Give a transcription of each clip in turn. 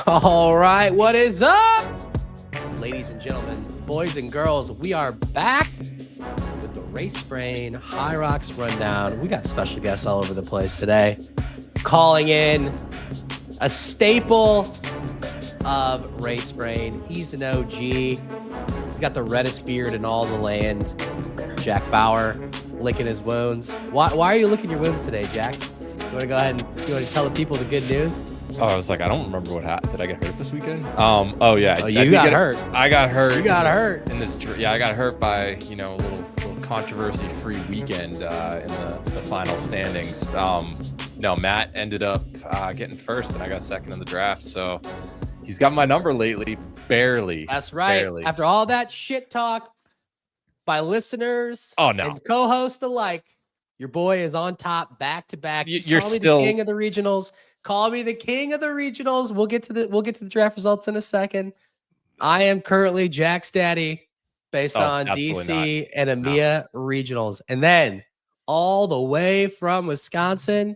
All right, what is up? Ladies and gentlemen, boys and girls, we are back with the Race Brain HYROX Rundown. We got special guests all over the place today. Calling in a staple of Race Brain. He's an OG. He's got the reddest beard in all the land. Jack Bauer licking his wounds. Why are you licking your wounds today, Jack? You want to go ahead and tell the people the good news? Oh, I was like, I don't remember what happened. Did I get hurt this weekend? Oh yeah. Oh, you got hurt. I got hurt. You got hurt in this. Yeah, I got hurt by a little controversy-free weekend in the final standings. No, Matt ended up getting first, and I got second in the draft. So he's got my number lately, barely. That's right. Barely. After all that shit talk by listeners and co-hosts alike, your boy is on top, back to back. You're call me still the king of the regionals. Call me the king of the regionals. We'll get to the draft results in a second. I am currently Jack's daddy based on DC and EMEA regionals. And then all the way from Wisconsin,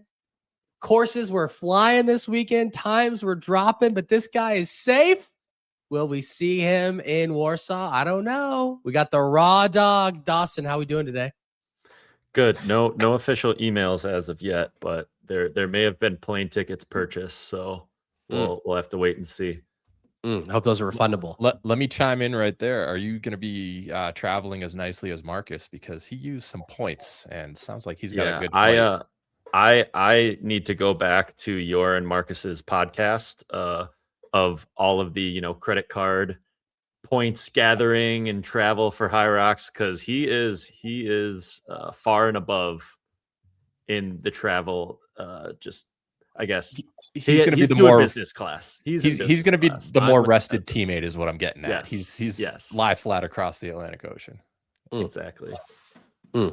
courses were flying this weekend. Times were dropping, but this guy is safe. Will we see him in Warsaw? I don't know. We got the raw dog. Dawson, how we doing today? Good. No official emails as of yet, but there may have been plane tickets purchased, so we'll have to wait and see. Hope those are refundable. Let me chime in right there. Are you going to be traveling as nicely as Marcus, because he used some points and sounds like he's got a good flight. I need to go back to your and Marcus's podcast of all of the credit card points gathering and travel for HYROX, because he is far and above in the travel. Just I guess he's going to be the more business class. He's going to be the more rested teammate, is what I'm getting at. Yes. He's lie flat across the Atlantic Ocean. Exactly. Yeah,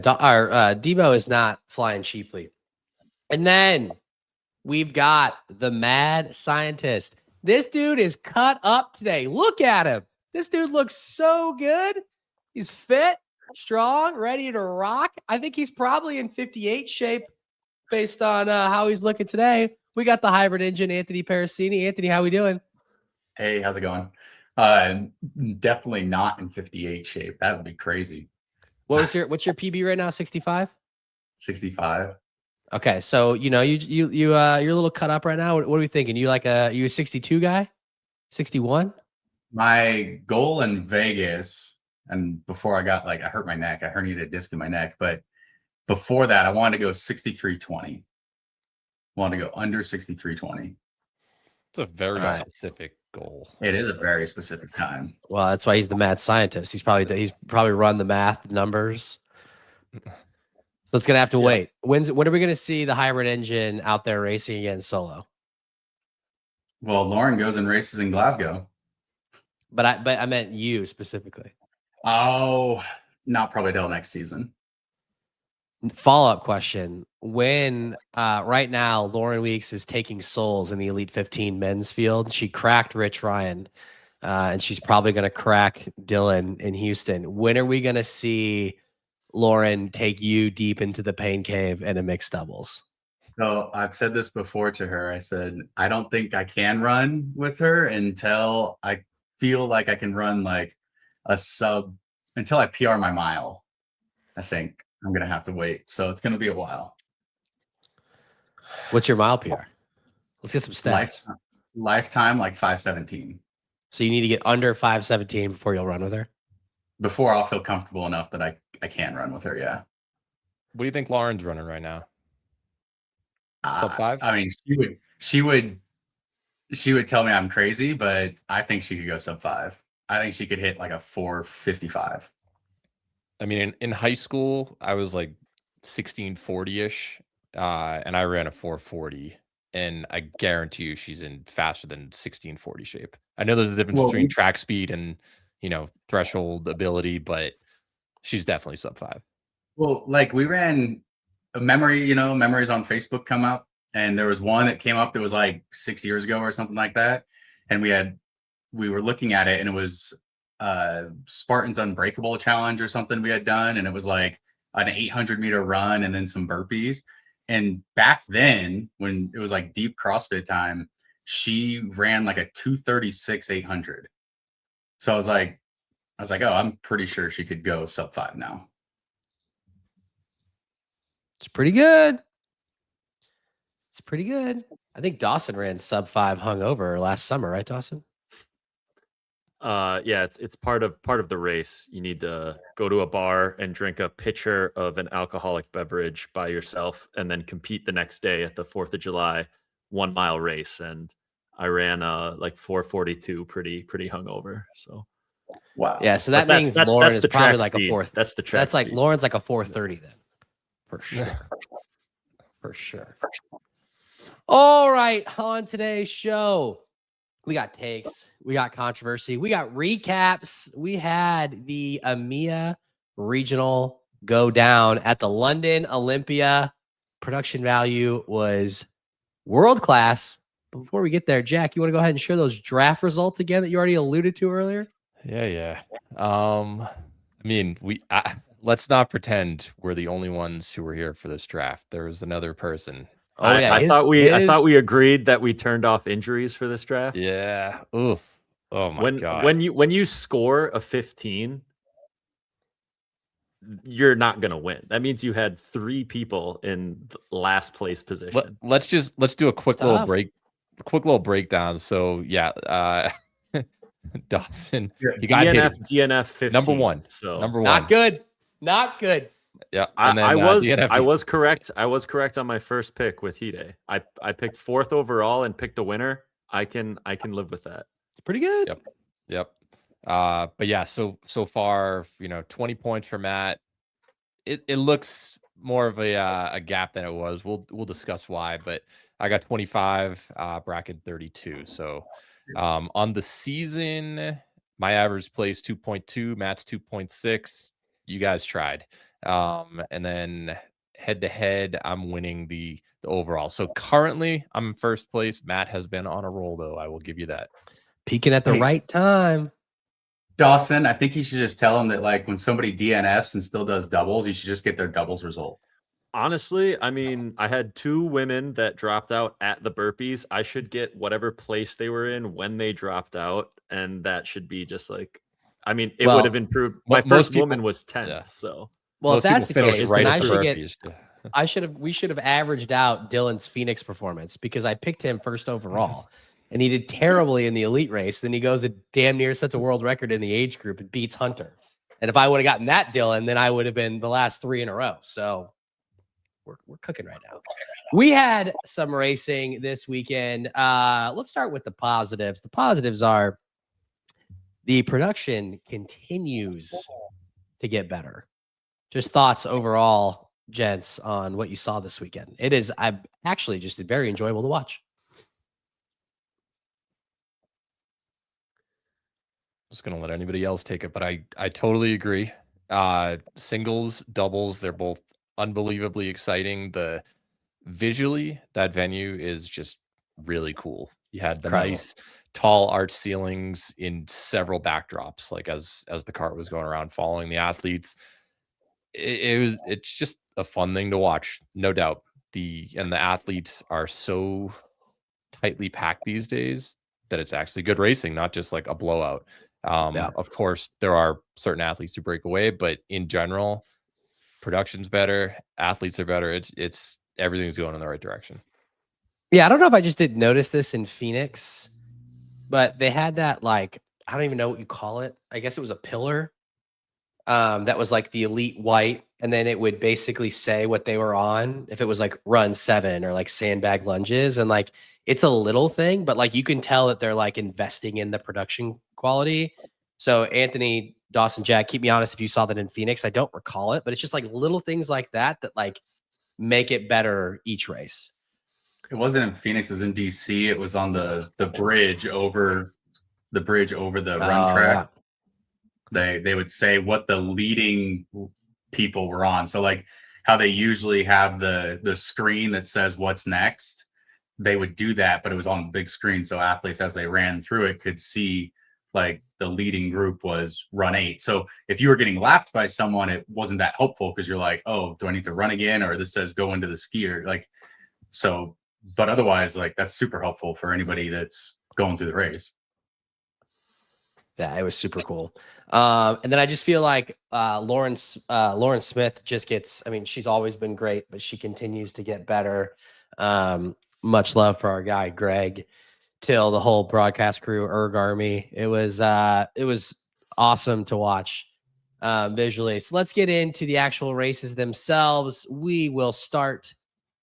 our Debo is not flying cheaply. And then we've got the mad scientist. This dude is cut up today. Look at him. This dude looks so good. He's fit, strong, ready to rock. I think he's probably in 58 shape based on how he's looking today. We got the hybrid engine, Anthony Parasini. Anthony, how we doing? Hey, how's it going? Definitely not in 58 shape. That would be crazy. What's your PB right now? 65? 65. Okay, so you're a little cut up right now. What are we thinking? You a 62 guy? 61? My goal in Vegas, and before I hurt my neck, I herniated a disc in my neck, but before that, I wanted to go 63.20. Wanted to go under 63.20. It's a very specific goal. It is a very specific time. Well, that's why he's the mad scientist. He's probably run the math numbers. So it's gonna have to wait. When are we gonna see the hybrid engine out there racing again solo? Well, Lauren goes and races in Glasgow. But I meant you specifically. Oh, not probably till next season. Follow-up question. When right now Lauren Weeks is taking souls in the Elite 15 men's field. She cracked Rich Ryan, and she's probably gonna crack Dylan in Houston. When are we gonna see Lauren take you deep into the pain cave and a mixed doubles? So I've said this before to her. I said, I don't think I can run with her until I feel like I can run like a sub, until I PR my mile. I think I'm going to have to wait. So it's going to be a while. What's your mile PR? Let's get some stats. Lifetime, like 5:17. So you need to get under 5:17 before you'll run with her? Before I'll feel comfortable enough that I can run with her, yeah. What do you think Lauren's running right now? Sub 5? I mean, she would tell me I'm crazy, but I think she could go sub 5. I think she could hit like a 4:55. I mean, in high school, I was like 1640-ish, and I ran a 4:40, and I guarantee you she's in faster than 1640 shape. I know there's a difference between track speed and threshold ability, but she's definitely sub 5. Well, like we ran a memories on Facebook come up, and there was one that came up that was like 6 years ago or something like that. And we were looking at it, and it was Spartan's Unbreakable challenge or something we had done. And it was like an 800-meter run and then some burpees. And back then, when it was like deep CrossFit time, she ran like a 2:36 800. So I was like, oh, I'm pretty sure she could go sub 5 now. It's pretty good. It's pretty good. I think Dawson ran sub 5 hungover last summer, right, Dawson? Yeah, it's part of the race. You need to go to a bar and drink a pitcher of an alcoholic beverage by yourself, and then compete the next day at the 4th of July 1 mile race. And I ran like 4:42, pretty hungover. So Wow. Yeah, so that means Lauren is the probably track like speed. a 4. That's the track. That's like speed. Lauren's like a 4:30 then, for sure. For sure. All right, on today's show, we got takes, we got controversy, we got recaps. We had the EMEA regional go down at the London Olympia. Production value was world class. Before we get there, Jack, you want to go ahead and share those draft results again that you already alluded to earlier? Yeah. I mean, let's not pretend we're the only ones who were here for this draft. There was another person. Oh yeah, I thought we agreed that we turned off injuries for this draft. Yeah. Oof. Oh my god. When you score a 15, you're not gonna win. That means you had 3 people in last place position. Let's do a quick little breakdown. So yeah, Dawson, you got DNF 15. Number one. Not good. Yeah, and then, I was correct. I was correct on my first pick with Hide. I picked 4th overall and picked a winner. I can live with that. It's pretty good. Yep. But yeah, so far, 20 points for Matt. It looks more of a gap than it was. We'll discuss why, but I got 25, bracket 32. So on the season, my average plays 2.2, Matt's 2.6. You guys tried. And then head to head, I'm winning the overall. So currently I'm in first place. Matt has been on a roll, though. I will give you that. Peaking at the right time. Dawson, I think you should just tell him that, like, when somebody DNFs and still does doubles, you should just get their doubles result. Honestly, I mean, I had 2 women that dropped out at the burpees. I should get whatever place they were in when they dropped out, and that should be just like, I mean, it would have improved. My first woman was 10th, yeah. so. Well, if that's the case, then I should get. We should have averaged out Dylan's Phoenix performance, because I picked him first overall, and he did terribly in the elite race. Then he goes and damn near sets a world record in the age group and beats Hunter. And if I would have gotten that Dylan, then I would have been the last 3 in a row. So we're cooking right now. We had some racing this weekend. Let's start with the positives. The positives are the production continues to get better. Just thoughts overall, gents, on what you saw this weekend. I'm actually just very enjoyable to watch. Just gonna let anybody else take it, but I totally agree. Singles, doubles, they're both unbelievably exciting. Visually, that venue is just really cool. You had the nice tall arch ceilings in several backdrops, like as the cart was going around following the athletes. It's just a fun thing to watch, no doubt. The athletes are so tightly packed these days that it's actually good racing, not just like a blowout. Of course, there are certain athletes who break away, but in general, production's better, athletes are better. It's everything's going in the right direction. Yeah, I don't know if I just didn't notice this in Phoenix, but they had that, like, I don't even know what you call it. I guess it was a pillar that was like the elite white, and then it would basically say what they were on, if it was like run 7 or like sandbag lunges. And like, it's a little thing, but like you can tell that they're like investing in the production quality. So Anthony, Dawson, Jack, keep me honest if you saw that in Phoenix. I don't recall it, but it's just like little things like that like make it better each race. It wasn't in Phoenix, it was in DC. It was on the bridge over the run track. Yeah. They would say what the leading people were on. So like how they usually have the screen that says what's next, they would do that, but it was on a big screen. So athletes, as they ran through it, could see like the leading group was run 8. So if you were getting lapped by someone, it wasn't that helpful, because you're like, oh, do I need to run again? Or this says go into the skier. Like, so But otherwise, like, that's super helpful for anybody that's going through the race. Yeah, it was super cool. And then I just feel like Lauren Smith just gets, I mean, she's always been great, but she continues to get better. Much love for our guy, Greg, Till, the whole broadcast crew, Erg Army. It was awesome to watch visually. So let's get into the actual races themselves. We will start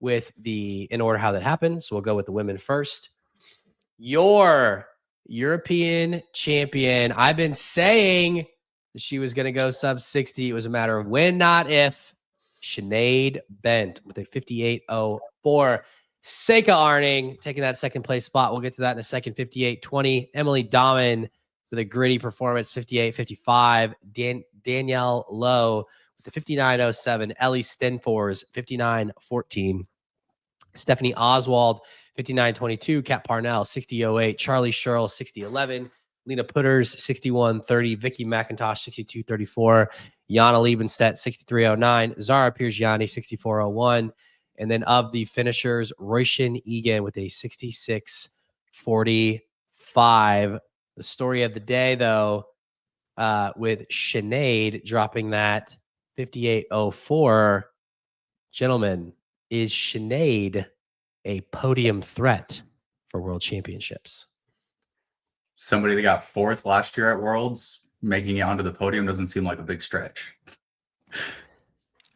with in order how that happened. So we'll go with the women first. Your European champion. I've been saying that she was going to go sub 60. It was a matter of when, not if. Sinead Bent with a 58.04. Seika Arning taking that second place spot. We'll get to that in a second. 58.20. Emily Dahmen with a gritty performance. 58.55. Danielle Lowe with the 59.07. Ellie Stenfors 59.14. Stephanie Oswald 59.22. Kat Parnell 60.08. Charlie Sherrill 60.11. Lena Putters 61.30. Vicky McIntosh 62.34. Jana Liebenstedt 63.09. Zara Piergiani 64.01. And then of the finishers, Royshin Egan with a 66.45. The story of the day, though, with Sinead dropping that 58.04. Gentlemen, is Sinead a podium threat for World Championships? Somebody that got fourth last year at Worlds, making it onto the podium doesn't seem like a big stretch.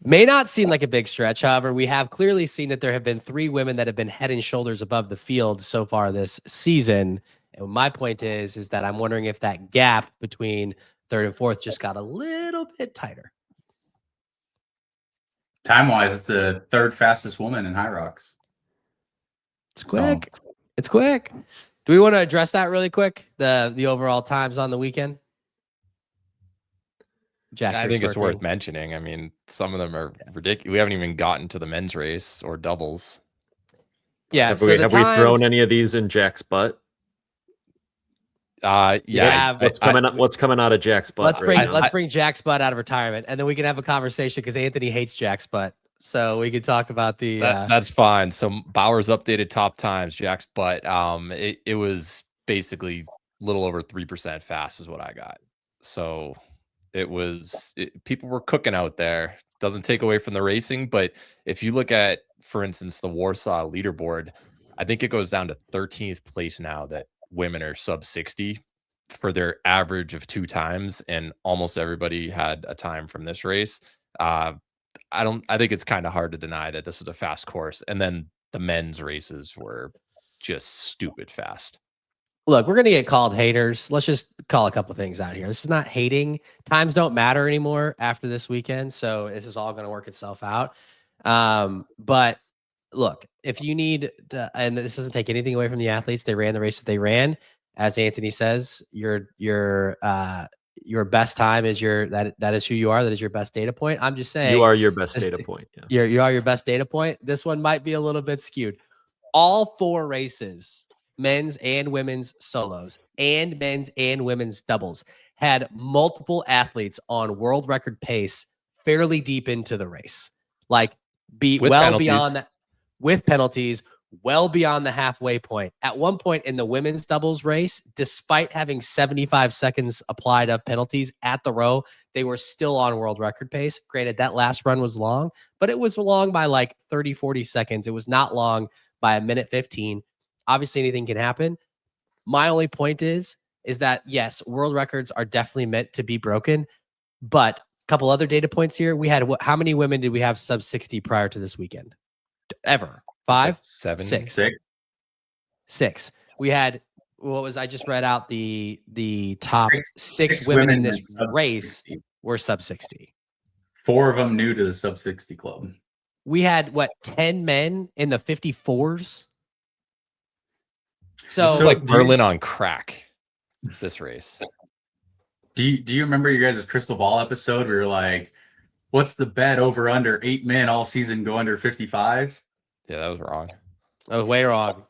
May not seem like a big stretch. However, we have clearly seen that there have been 3 women that have been head and shoulders above the field so far this season. And my point is that I'm wondering if that gap between third and fourth just got a little bit tighter. Time-wise, it's the third fastest woman in HYROX. It's quick. So, it's quick. Do we want to address that really quick? The overall times on the weekend? Jack, I think it's worth mentioning. I mean, some of them are ridiculous. We haven't even gotten to the men's race or doubles. Yeah. Have we thrown any of these in Jack's butt? Yeah. What's coming out of Jack's butt? Let's bring Jack's butt out of retirement, and then we can have a conversation because Anthony hates Jack's butt. So we could talk about the. That's fine. So Bauer's updated top times, Jack's butt. It was basically a little over 3% fast is what I got. So people were cooking out there. Doesn't take away from the racing, but if you look at, for instance, the Warsaw leaderboard, I think it goes down to 13th place now that women are sub 60 for their average of 2 times, and almost everybody had a time from this race. I think it's kind of hard to deny that this was a fast course, and then the men's races were just stupid fast. Look, we're going to get called haters. Let's just call a couple things out here. This is not hating. Times don't matter anymore after this weekend, so this is all going to work itself out. But look, if you need to, and this doesn't take anything away from the athletes, they ran the races they ran. As Anthony says, your best time is that is who you are. That is your best data point. I'm just saying you are your best data point. Yeah. You are your best data point. This one might be a little bit skewed. All 4 races, men's and women's solos and men's and women's doubles, had multiple athletes on world record pace fairly deep into the race. Like beyond that, with penalties, well beyond the halfway point. At one point in the women's doubles race, despite having 75 seconds applied of penalties at the row, they were still on world record pace. Granted, that last run was long, but it was long by like 30, 40 seconds. It was not long by 1:15. Obviously, anything can happen. My only point is that, yes, world records are definitely meant to be broken, but a couple other data points here. We had, how many women did we have sub 60 prior to this weekend? Ever? 5, 7, 6. We had, I just read out the top six women in this race were sub 60. 4 of them new to the sub 60 club. We had 10 men in the 54s. So like Berlin on crack, this race. Do you remember your guys' crystal ball episode where you're like, what's the bet over under 8 men all season go under 55? Yeah, that was wrong. That was way wrong.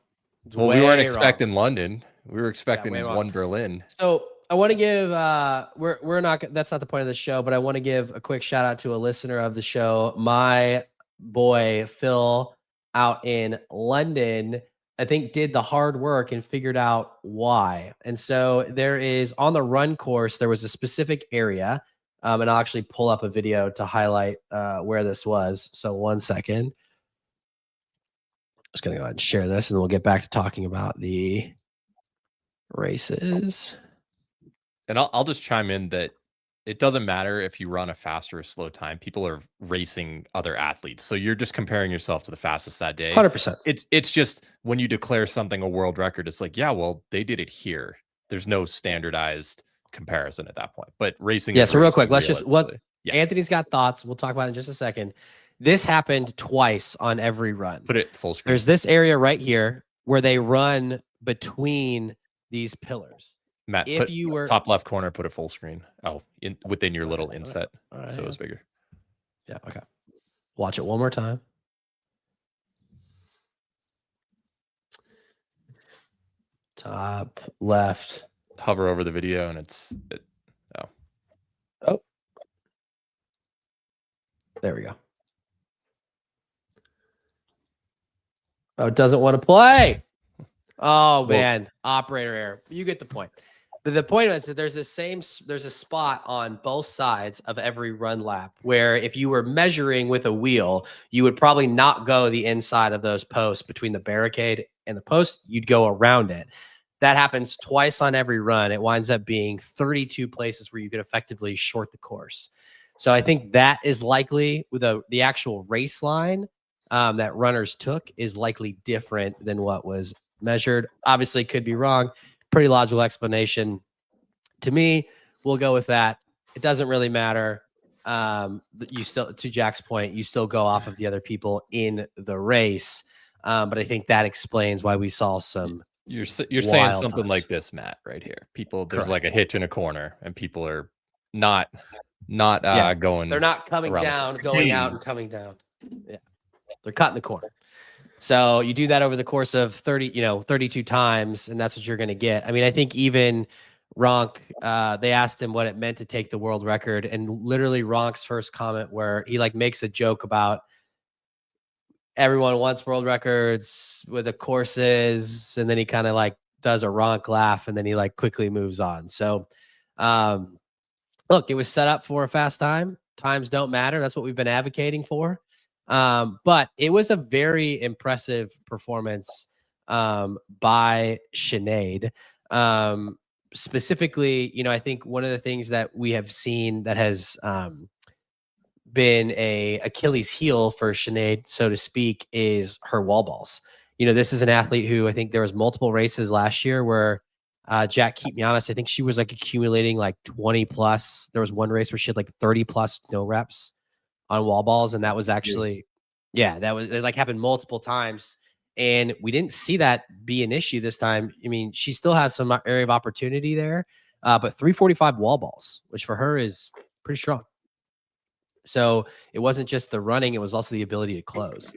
Well, we weren't expecting London. We were expecting one Berlin. So I want to give we're not, that's not the point of the show, but I want to give a quick shout out to a listener of the show, my boy Phil out in London, I think, did the hard work and figured out why. And so there is on the run course, there was a specific area. And I'll actually pull up a video to highlight where this was. So 1 second. Just going to go ahead and share this, and then we'll get back to talking about the races. And I'll just chime in that it doesn't matter if you run a fast or a slow time. People are racing other athletes. So you're just comparing yourself to the fastest that day. 100%. It's just when you declare something a world record, it's like, yeah, well, they did it here. There's no standardized comparison at that point. But racing. Yeah. is So real racing, quick, let's just Yeah. Anthony's got thoughts. We'll talk about it in just a second. This happened twice on every run. Put it full screen. There's this area right here where they run between these pillars. Matt, if you were top left corner, put it full screen. Oh, within your little inset. Right, so it was bigger. Yeah. Okay. Watch it one more time. Top left. Hover over the video and Oh. There we go. Oh, it doesn't want to play. Oh, man. Operator error. You get the point. But the point is that there's a spot on both sides of every run lap where if you were measuring with a wheel, you would probably not go the inside of those posts between the barricade and the post. You'd go around it. That happens twice on every run. It winds up being 32 places where you could effectively short the course. So I think that is likely with the actual race line that runners took is likely different than what was measured. Obviously could be wrong. Pretty logical explanation to me. We'll go with that. It doesn't really matter. You still, to Jack's point, you still go off of the other people in the race. But I think that explains why we saw some. You're saying something like this, Matt, right here. There's Correct. like a hitch in a corner, and people are not going. They're not coming down, going out and coming down. Yeah, they're cutting the corner. So you do that over the course of 32 times, and that's what you're going to get. I mean, I think even Ronk, they asked him what it meant to take the world record, and literally Ronk's first comment where he like makes a joke about everyone wants world records with the courses, and then he kind of like does a Ronk laugh, and then he like quickly moves on. So, look, it was set up for a fast time. Times don't matter. That's what we've been advocating for. But it was a very impressive performance by Sinead. Specifically, I think one of the things that we have seen that has been a Achilles heel for Sinead, so to speak, is her wall balls. This is an athlete who I think there was multiple races last year where Jack, keep me honest, I think she was like accumulating like 20 plus. There was one race where she had like 30 plus no reps on wall balls, and that was actually it like happened multiple times, and we didn't see that be an issue this time. I mean, she still has some area of opportunity there, but 345 wall balls, which for her is pretty strong. So it wasn't just the running, it was also the ability to close.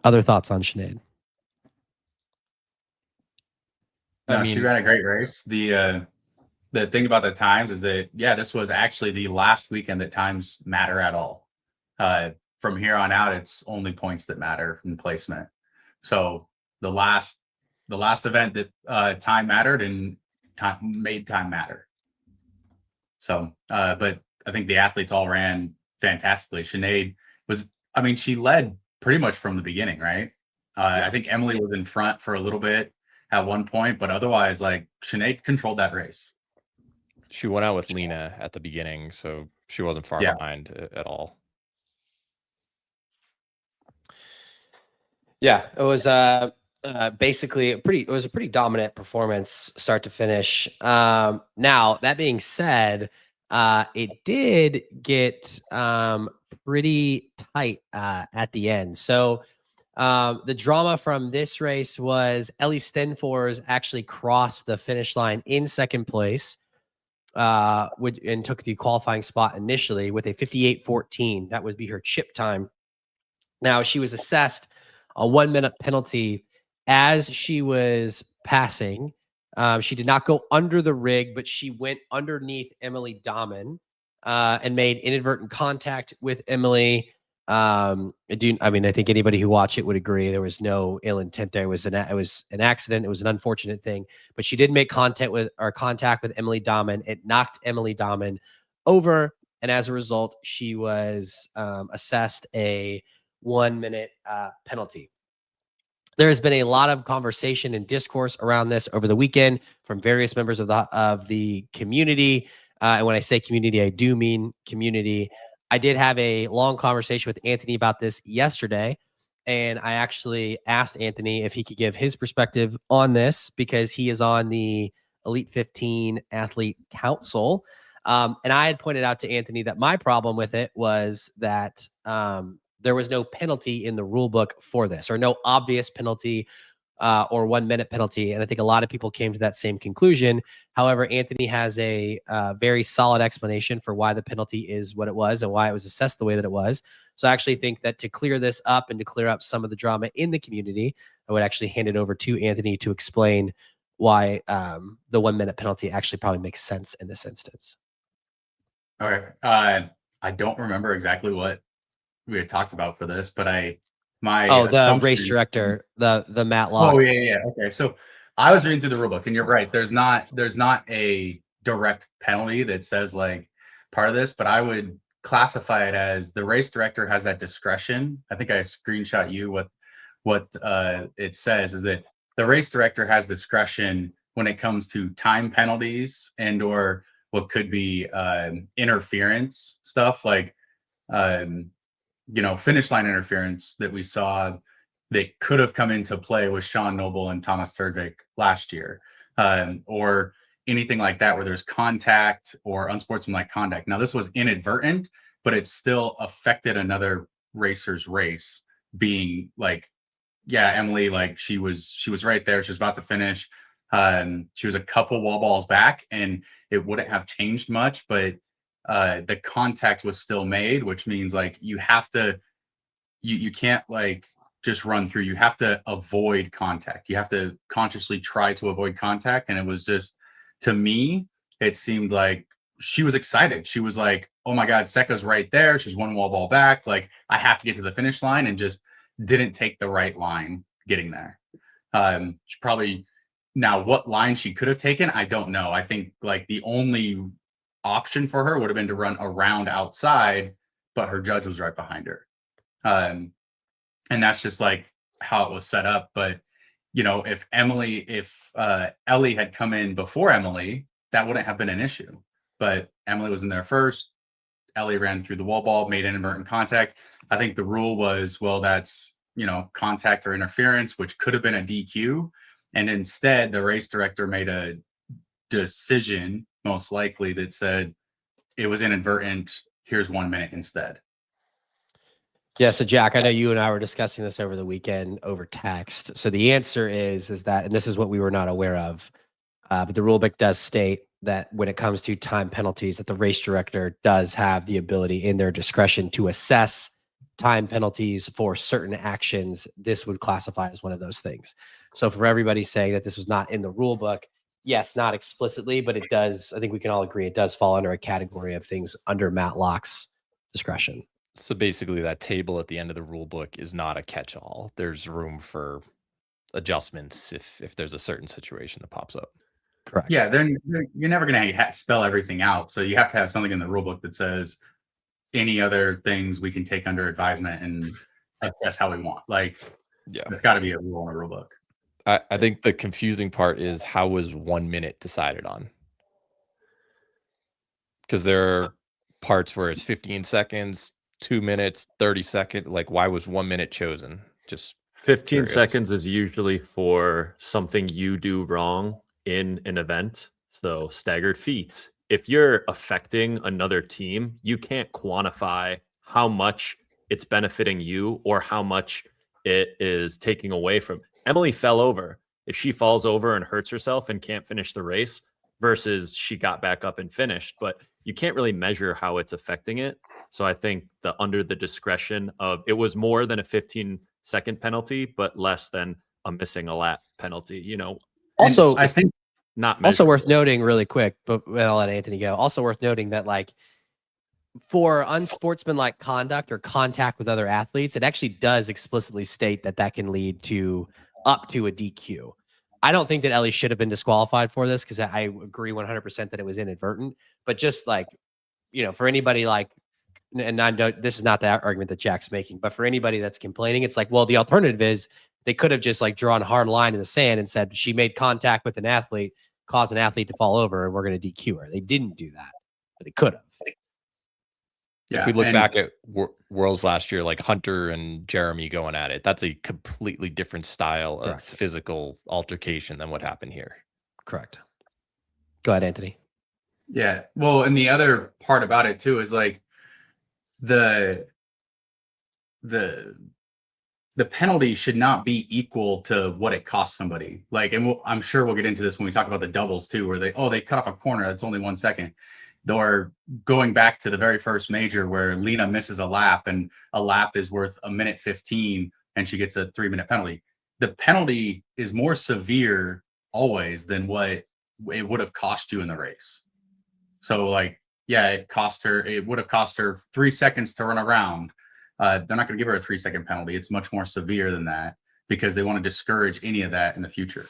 Other thoughts on Sinead? No, she ran a great race. The thing about the times is that, this was actually the last weekend that times matter at all. From here on out, it's only points that matter in placement. So the last event that time mattered and made time matter. So, but I think the athletes all ran fantastically. Sinead she led pretty much from the beginning, right? I think Emily was in front for a little bit at one point, but otherwise, like, Sinead controlled that race. She went out with Lena at the beginning, so she wasn't far behind at all. Yeah, it was basically a pretty dominant performance start to finish. Now, that being said, it did get pretty tight at the end. So the drama from this race was Ellie Stenfors actually crossed the finish line in second place and took the qualifying spot initially with a 58.14. That would be her chip time. Now, she was assessed a 1 minute penalty as she was passing. She did not go under the rig, but she went underneath Emily Dahman. and made inadvertent contact with Emily. I mean, I think anybody who watched it would agree there was no ill intent there. It was an accident. It was an unfortunate thing, but she did make contact with Emily Dahmen. It knocked Emily Dahmen over, and as a result, she was assessed a 1 minute penalty. There has been a lot of conversation and discourse around this over the weekend from various members of the community. And when I say community, I do mean community. I did have a long conversation with Anthony about this yesterday, and I actually asked Anthony if he could give his perspective on this because he is on the Elite 15 Athlete Council. And I had pointed out to Anthony that my problem with it was that there was no penalty in the rule book for this, or no obvious penalty or 1 minute penalty. And I think a lot of people came to that same conclusion. However, Anthony has a very solid explanation for why the penalty is what it was and why it was assessed the way that it was. So I actually think that to clear this up and to clear up some of the drama in the community, I would actually hand it over to Anthony to explain why the 1 minute penalty actually probably makes sense in this instance. All right. I don't remember exactly what we had talked about for this, but the race director, the Matlock. Oh yeah. Okay. So I was reading through the rule book, and you're right. There's not a direct penalty that says like part of this, but I would classify it as the race director has that discretion. I think I screenshot you what it says is that the race director has discretion when it comes to time penalties and or what could be interference stuff like finish line interference that we saw that could have come into play with Sean Noble and Thomas Turdvik last year, or anything like that where there's contact or unsportsmanlike conduct. Now, this was inadvertent, but it still affected another racer's race being like, yeah, Emily, like she was right there. She was about to finish. She was a couple wall balls back and it wouldn't have changed much, but the contact was still made, which means like you have to, you can't like just run through. You have to avoid contact. You have to consciously try to avoid contact. And it was just, to me, it seemed like she was excited. She was like, oh my God, Seka's right there. She's one wall ball back. Like I have to get to the finish line, and just didn't take the right line getting there. She probably, now what line she could have taken, I don't know. I think like the only option for her would have been to run around outside, but her judge was right behind her. And that's just like how it was set up. But if Ellie had come in before Emily, that wouldn't have been an issue. But Emily was in there first. Ellie ran through the wall ball, made inadvertent contact. I think the rule was, well, that's contact or interference, which could have been a DQ. And instead, the race director made a decision, most likely, that said it was inadvertent. Here's 1 minute instead. Yeah. So Jack, I know you and I were discussing this over the weekend over text. So the answer is that, and this is what we were not aware of, but the rule book does state that when it comes to time penalties, that the race director does have the ability in their discretion to assess time penalties for certain actions. This would classify as one of those things. So for everybody saying that this was not in the rule book, yes, not explicitly, but it does, I think we can all agree, it does fall under a category of things under Matlock's discretion. So basically that table at the end of the rule book is not a catch-all. There's room for adjustments if there's a certain situation that pops up. Correct. Yeah, then you're never going to spell everything out. So you have to have something in the rule book that says any other things we can take under advisement and assess how we want. Like, yeah, there's got to be a rule in the rule book. I think the confusing part is how was 1 minute decided on? Because there are parts where it's 15 seconds, 2 minutes, 30 seconds. Like, why was 1 minute chosen? Just 15 curious. seconds is usually for something you do wrong in an event. So staggered feet. If you're affecting another team, you can't quantify how much it's benefiting you or how much it is taking away from. Emily fell over. If she falls over and hurts herself and can't finish the race versus she got back up and finished, but you can't really measure how it's affecting it. So I think under the discretion of, it was more than a 15-second penalty, but less than a missing a lap penalty, Also, I think not also worth noting really quick, but I'll let Anthony go. Also worth noting that like for unsportsmanlike conduct or contact with other athletes, it actually does explicitly state that that can lead to up to a DQ. I don't think that Ellie should have been disqualified for this because I agree 100% that it was inadvertent. But just like, for anybody like, and I know this is not the argument that Jack's making, but for anybody that's complaining, it's like, well, the alternative is they could have just like drawn a hard line in the sand and said she made contact with an athlete, caused an athlete to fall over, and we're going to DQ her. They didn't do that, but they could have. Yeah, if we look back at Worlds last year, like Hunter and Jeremy going at it, that's a completely different style of physical altercation than what happened here. Correct. Go ahead, Anthony. Yeah. Well, and the other part about it too is like the penalty should not be equal to what it costs somebody. Like, and I'm sure we'll get into this when we talk about the doubles too, where they cut off a corner. That's only 1 second. Or going back to the very first major where Lena misses a lap and a lap is worth 1:15 and she gets a 3-minute penalty. The penalty is more severe always than what it would have cost you in the race. So like, yeah, it would have cost her 3 seconds to run around. They're not going to give her a 3-second penalty. It's much more severe than that because they want to discourage any of that in the future.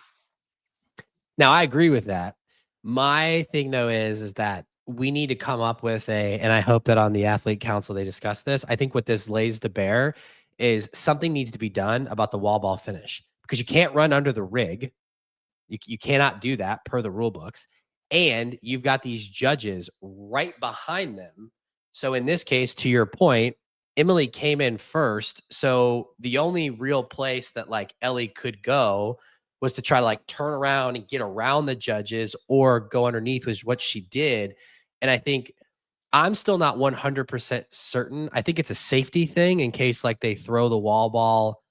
Now, I agree with that. My thing though is that we need to come up with and I hope that on the athlete council, they discuss this. I think what this lays to bear is something needs to be done about the wall ball finish because you can't run under the rig. You cannot do that per the rule books. And you've got these judges right behind them. So in this case, to your point, Emily came in first. So the only real place that like Ellie could go was to try to like turn around and get around the judges or go underneath, was what she did. And I think I'm still not 100% certain. I think it's a safety thing in case like they throw the wall ball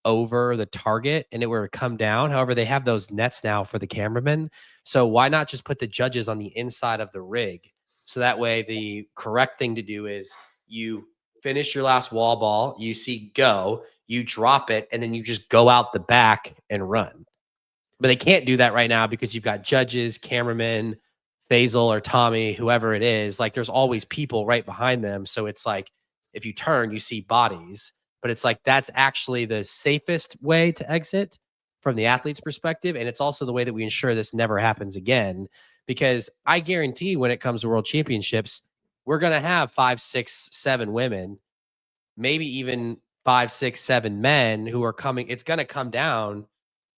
over the target and it were to come down. However, they have those nets now for the cameramen. So why not just put the judges on the inside of the rig? So that way the correct thing to do is you finish your last wall ball, you see go, you drop it, and then you just go out the back and run. But they can't do that right now because you've got judges, cameramen, Faisal or Tommy, whoever it is. Like there's always people right behind them. So it's like if you turn, you see bodies. But it's like that's actually the safest way to exit from the athlete's perspective. And it's also the way that we ensure this never happens again. Because I guarantee when it comes to world championships, we're going to have 5, 6, 7 women, maybe even 5, 6, 7 men who are coming. It's going to come down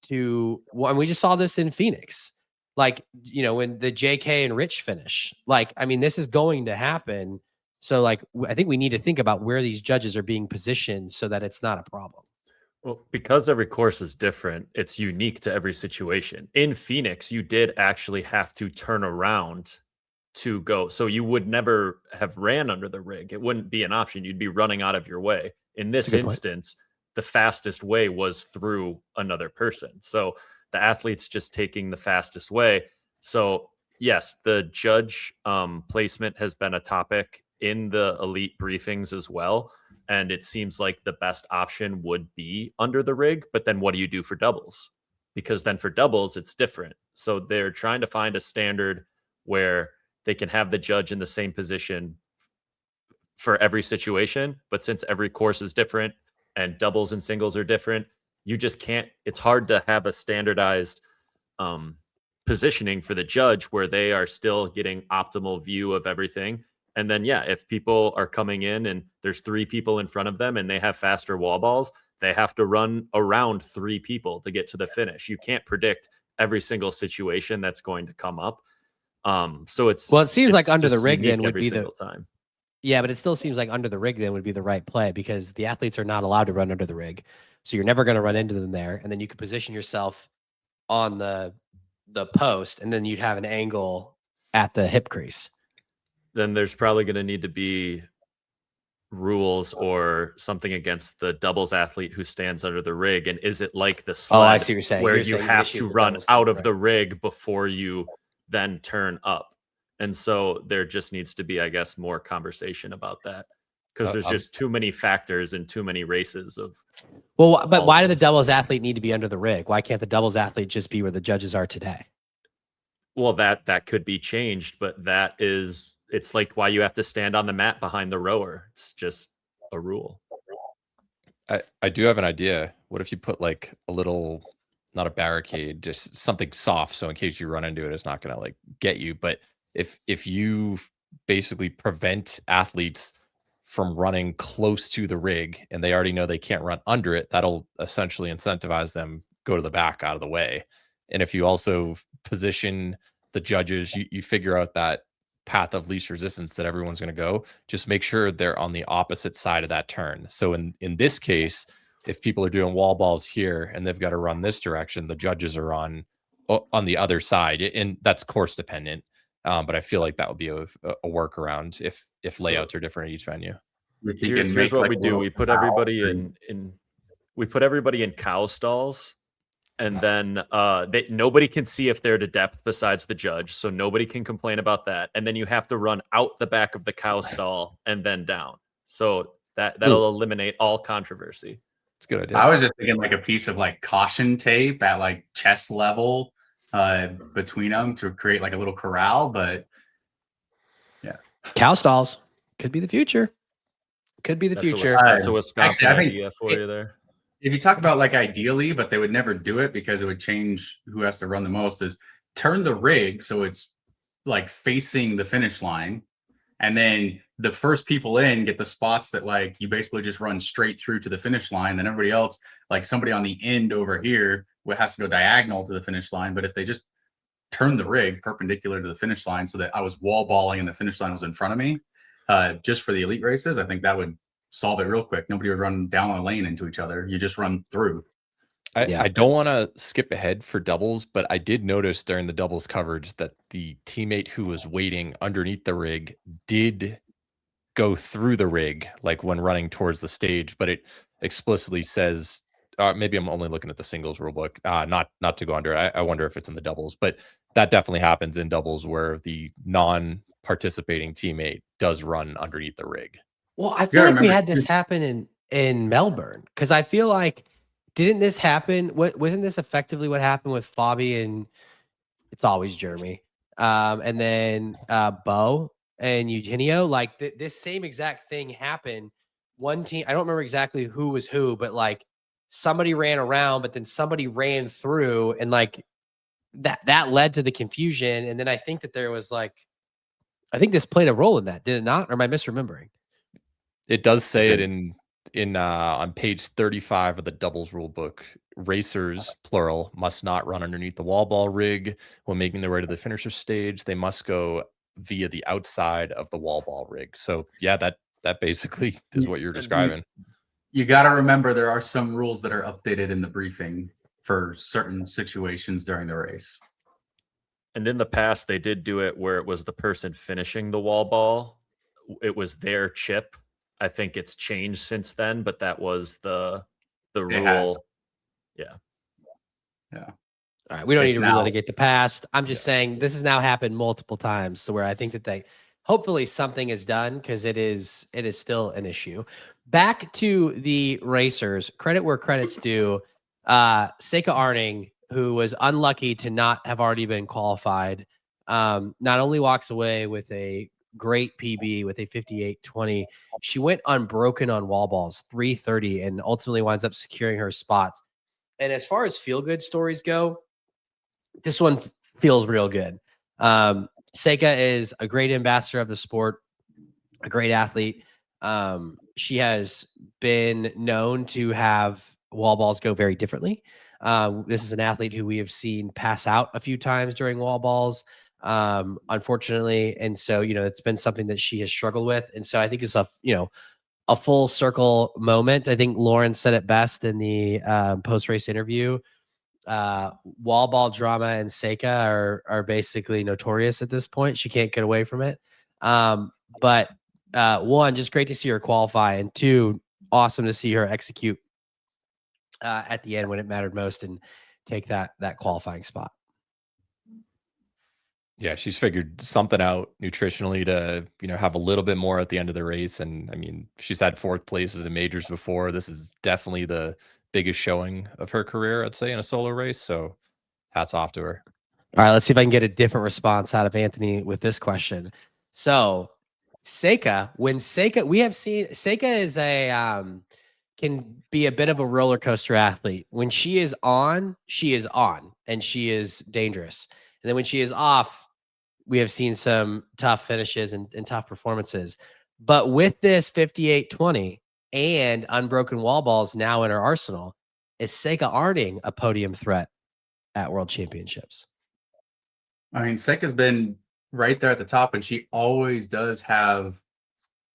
to, and we just saw this in Phoenix. Like, when the JK and Rich finish, like, I mean, this is going to happen. So like, I think we need to think about where these judges are being positioned so that it's not a problem. Well, because every course is different, it's unique to every situation. In Phoenix, you did actually have to turn around to go. So you would never have ran under the rig. It wouldn't be an option. You'd be running out of your way. In this instance, the fastest way was through another person. So the athlete's just taking the fastest way. So yes, the judge placement has been a topic in the elite briefings as well. And it seems like the best option would be under the rig. But then what do you do for doubles? Because then for doubles, it's different. So they're trying to find a standard where they can have the judge in the same position for every situation. But since every course is different and doubles and singles are different, you just can't, it's hard to have a standardized positioning for the judge where they are still getting optimal view of everything. And then, yeah, if people are coming in and there's 3 people in front of them and they have faster wall balls, they have to run around 3 people to get to the finish. You can't predict every single situation that's going to come up. So it seems like under the rig then would be the time. Yeah, but it still seems like under the rig then would be the right play because the athletes are not allowed to run under the rig. So you're never going to run into them there. And then you could position yourself on the post and then you'd have an angle at the hip crease. Then there's probably going to need to be rules or something against the doubles athlete who stands under the rig. And is it like the sled I see what you're saying. where you have to run out of the rig before you then turn up? And so there just needs to be, I guess, more conversation about that because there's just too many factors and too many races of. Well, but why did the doubles athlete need to be under the rig? Why can't the doubles athlete just be where the judges are today? Well, that could be changed, but that is It's like why you have to stand on the mat behind the rower. It's just a rule. I do have an idea. What if you put like a little, not a barricade, just something soft, so in case you run into it, it's not gonna like get you. But if you basically prevent athletes from running close to the rig and they already know they can't run under it, that'll essentially incentivize them go to the back out of the way. And if you also position the judges, you figure out that path of least resistance that everyone's going to go, just make sure they're on the opposite side of that turn. So in this case, if people are doing wall balls here and they've got to run this direction, the judges are on the other side, and that's course dependent. But I feel like that would be a workaround if layouts are different at each venue. Here's what we do: we put everybody in cow stalls, and then nobody can see if they're to depth besides the judge, so nobody can complain about that. And then you have to run out the back of the cow stall and then down. So that'll eliminate all controversy. It's a good idea. I was just thinking like a piece of like caution tape at like chest level between them to create like a little corral, but yeah. Cow stalls could be the future. Could be the future. That's a Wisconsin Actually, I think idea for you there. If you talk about like ideally, but they would never do it because it would change who has to run the most, is turn the rig so it's like facing the finish line, and then the first people in get the spots that like you basically just run straight through to the finish line. Then everybody else, like somebody on the end over here, has to go diagonal to the finish line. But if they just turn the rig perpendicular to the finish line so that I was wall balling and the finish line was in front of me, just for the elite races, I think that would solve it real quick. Nobody would run down a lane into each other. You just run through. I don't want to skip ahead for doubles, but I did notice during the doubles coverage that the teammate who was waiting underneath the rig did go through the rig, like when running towards the stage, but it explicitly says, maybe I'm only looking at the singles rulebook, not to go under. I wonder if it's in the doubles, but that definitely happens in doubles where the non-participating teammate does run underneath the rig. Well, I feel like we had this happen in Melbourne, because I feel like, didn't this happen? Wasn't this effectively what happened with Fabi and it's always Jeremy, and then Bo and Eugenio? Like this same exact thing happened. One team, I don't remember exactly who was who, but like somebody ran around, but then somebody ran through, and like that led to the confusion. And then I think that there was like, I think this played a role in that, did it not? Or am I misremembering? It does say it in on page 35 of the doubles rule book. Racers, plural, must not run underneath the wall ball rig when making their way to the finisher stage. They must go via the outside of the wall ball rig. So yeah, that basically is what you're describing. You got to remember there are some rules that are updated in the briefing for certain situations during the race. And in the past, they did do it where it was the person finishing the wall ball. It was their chip. I think it's changed since then, but that was the rule. Yeah. All right. We don't need to relitigate the past. I'm just saying this has now happened multiple times, so where I think that hopefully something is done, because it is still an issue. Back to the racers, credit where credit's due. Seika Arning, who was unlucky to not have already been qualified, not only walks away with a great PB with a 58.20, she went unbroken on wall balls, 330, and ultimately winds up securing her spots. And as far as feel good stories go, this one feels real good. Seika is a great ambassador of the sport, a great athlete. She has been known to have wall balls go very differently. This is an athlete who we have seen pass out a few times during wall balls, unfortunately. And so, it's been something that she has struggled with. And so I think it's a full circle moment. I think Lauren said it best in the post-race interview. Wall ball drama and Seika are basically notorious at this point. She can't get away from it. But one, just great to see her qualify, and two, awesome to see her execute at the end when it mattered most and take that qualifying spot. Yeah, she's figured something out nutritionally to, have a little bit more at the end of the race. And I mean, she's had fourth places in majors before. This is definitely the biggest showing of her career, I'd say, in a solo race. So hats off to her. All right, let's see if I can get a different response out of Anthony with this question. So Seika, we have seen Seika is can be a bit of a roller coaster athlete. When she is on, and she is dangerous. And then when she is off, we have seen some tough finishes and tough performances. But with this 58-20 and unbroken wall balls now in her arsenal, is Seika Arning a podium threat at World Championships? I mean, Seika's been right there at the top, and she always does have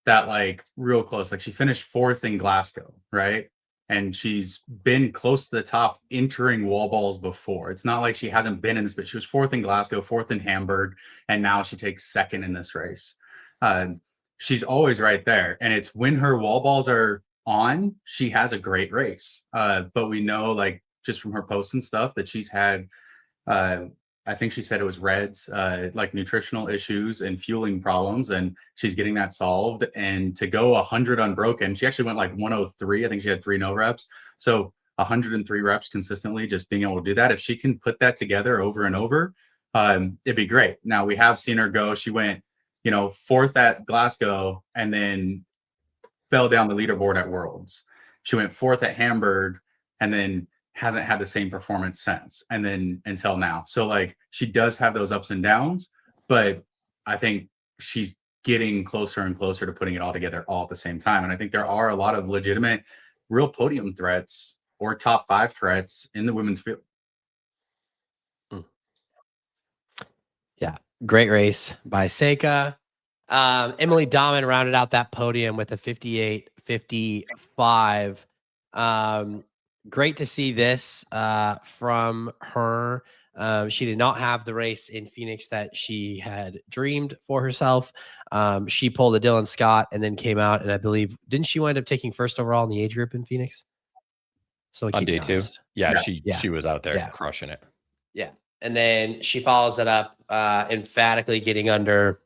that like real close. Like she finished 4th in Glasgow, right? And she's been close to the top entering wall balls before. It's not like she hasn't been in this, but she was 4th in Glasgow, 4th in Hamburg, and now she takes 2nd in this race. She's always right there. And it's when her wall balls are on, she has a great race. But we know, like, just from her posts and stuff, that she's had I think she said it was Reds, like nutritional issues and fueling problems, and she's getting that solved. And to go 100 unbroken, she actually went like 103. I think she had 3 no reps. So 103 reps consistently, just being able to do that. If she can put that together over and over, it'd be great. Now we have seen her go. She went, 4th at Glasgow and then fell down the leaderboard at Worlds. She went 4th at Hamburg and then hasn't had the same performance since, and then until now. So like she does have those ups and downs, but I think she's getting closer and closer to putting it all together all at the same time. And I think there are a lot of legitimate real podium threats or top 5 threats in the women's field. Yeah, great race by Seika. Emily Dahmen rounded out that podium with a 58-55. Great to see this from her. She did not have the race in Phoenix that she had dreamed for herself. She pulled a Dylan Scott and then came out, and I believe, didn't she wind up taking 1st overall in the age group in Phoenix? So on day 2. Yeah, she was out there crushing it. Yeah. And then she follows it up emphatically getting under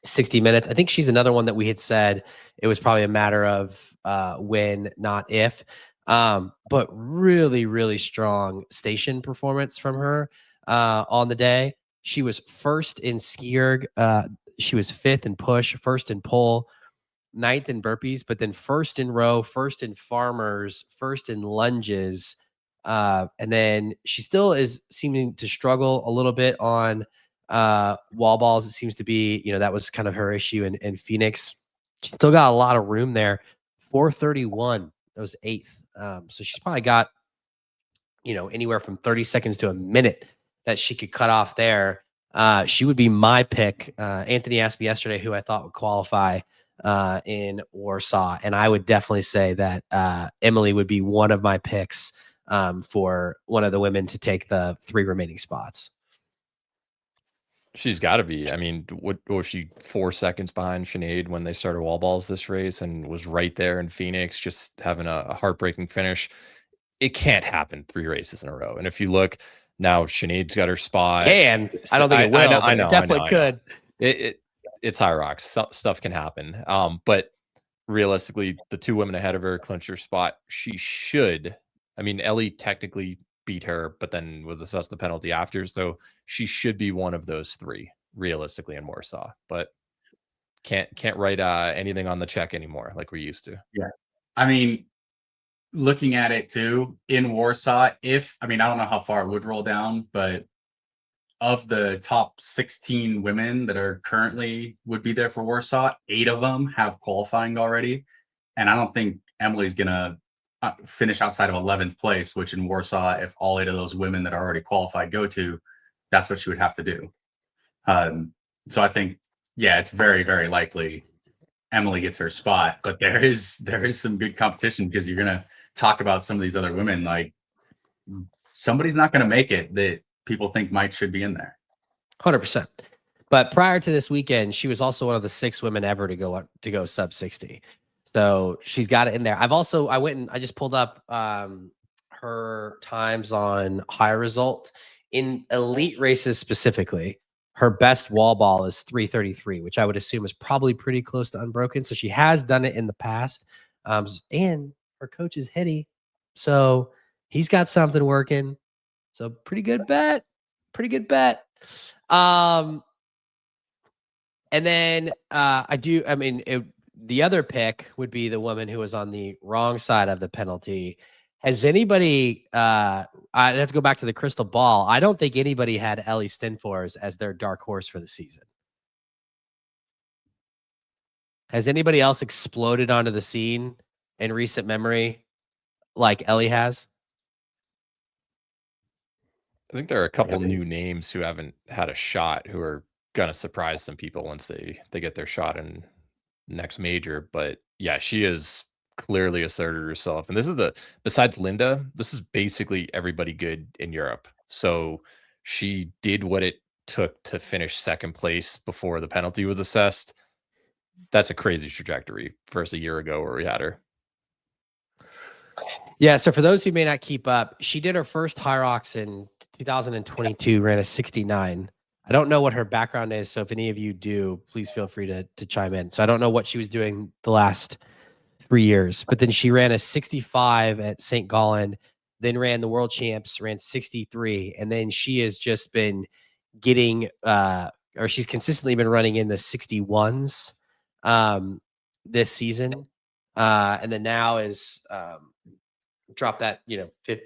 60 minutes. I think she's another one that we had said it was probably a matter of when, not if. But really, really strong station performance from her on the day. She was 1st in skierg. She was 5th in push, 1st in pull, 9th in burpees, but then 1st in row, 1st in farmers, 1st in lunges. And then she still is seeming to struggle a little bit on wall balls. It seems to be, that was kind of her issue in Phoenix. She still got a lot of room there. 431. That was 8th. So she's probably got, anywhere from 30 seconds to a minute that she could cut off there. She would be my pick. Anthony asked me yesterday who I thought would qualify in Warsaw, and I would definitely say that Emily would be one of my picks for one of the women to take the 3 remaining spots. She's got to be. I mean, what was she 4 seconds behind Sinead when they started wall balls this race, and was right there in Phoenix, just having a heartbreaking finish. It can't happen 3 races in a row. And if you look now, Sinead's got her spot. I don't think it will. I know. It definitely could. It's HYROX. Stuff can happen. But realistically, the 2 women ahead of her clinch her spot. She should. I mean, Ellie technically beat her, but then was assessed the penalty after. So she should be one of those 3 realistically in Warsaw, but can't write anything on the check anymore like we used to. Yeah. I mean, looking at it too in Warsaw, I don't know how far it would roll down, but of the top 16 women that are currently would be there for Warsaw, 8 of them have qualifying already. And I don't think Emily's going to finish outside of 11th place, which in Warsaw, if all 8 of those women that are already qualified go to, that's what she would have to do. So I think, it's very, very likely Emily gets her spot, but there is some good competition, because you're going to talk about some of these other women. Like, somebody's not going to make it that people think should be in there. 100%. But prior to this weekend, she was also one of the 6 women ever to go sub 60. So she's got it in there. I just pulled up her times on high result in elite races specifically. Her best wall ball is 333, which I would assume is probably pretty close to unbroken. So she has done it in the past. And her coach is Hitty. So he's got something working. So pretty good bet. And then the other pick would be the woman who was on the wrong side of the penalty. Has anybody, I'd have to go back to the crystal ball. I don't think anybody had Ellie Stenfors as their dark horse for the season. Has anybody else exploded onto the scene in recent memory like Ellie has? I think there are a couple new names who haven't had a shot who are gonna surprise some people once they get their shot in next major. But yeah, she has clearly asserted herself. And this is besides Linda, this is basically everybody good in Europe. So she did what it took to finish second place before the penalty was assessed. That's a crazy trajectory versus a year ago where we had her. Yeah, so for those who may not keep up, she did her first HYROX in 2022, ran a 69. I don't know what her background is, so if any of you do, please feel free to chime in. So I don't know what she was doing the last 3 years, but then she ran a 65 at St. Gallen, then ran the World Champs, ran 63, and then she has just been getting, or she's consistently been running in the 61s this season, and then now is drop that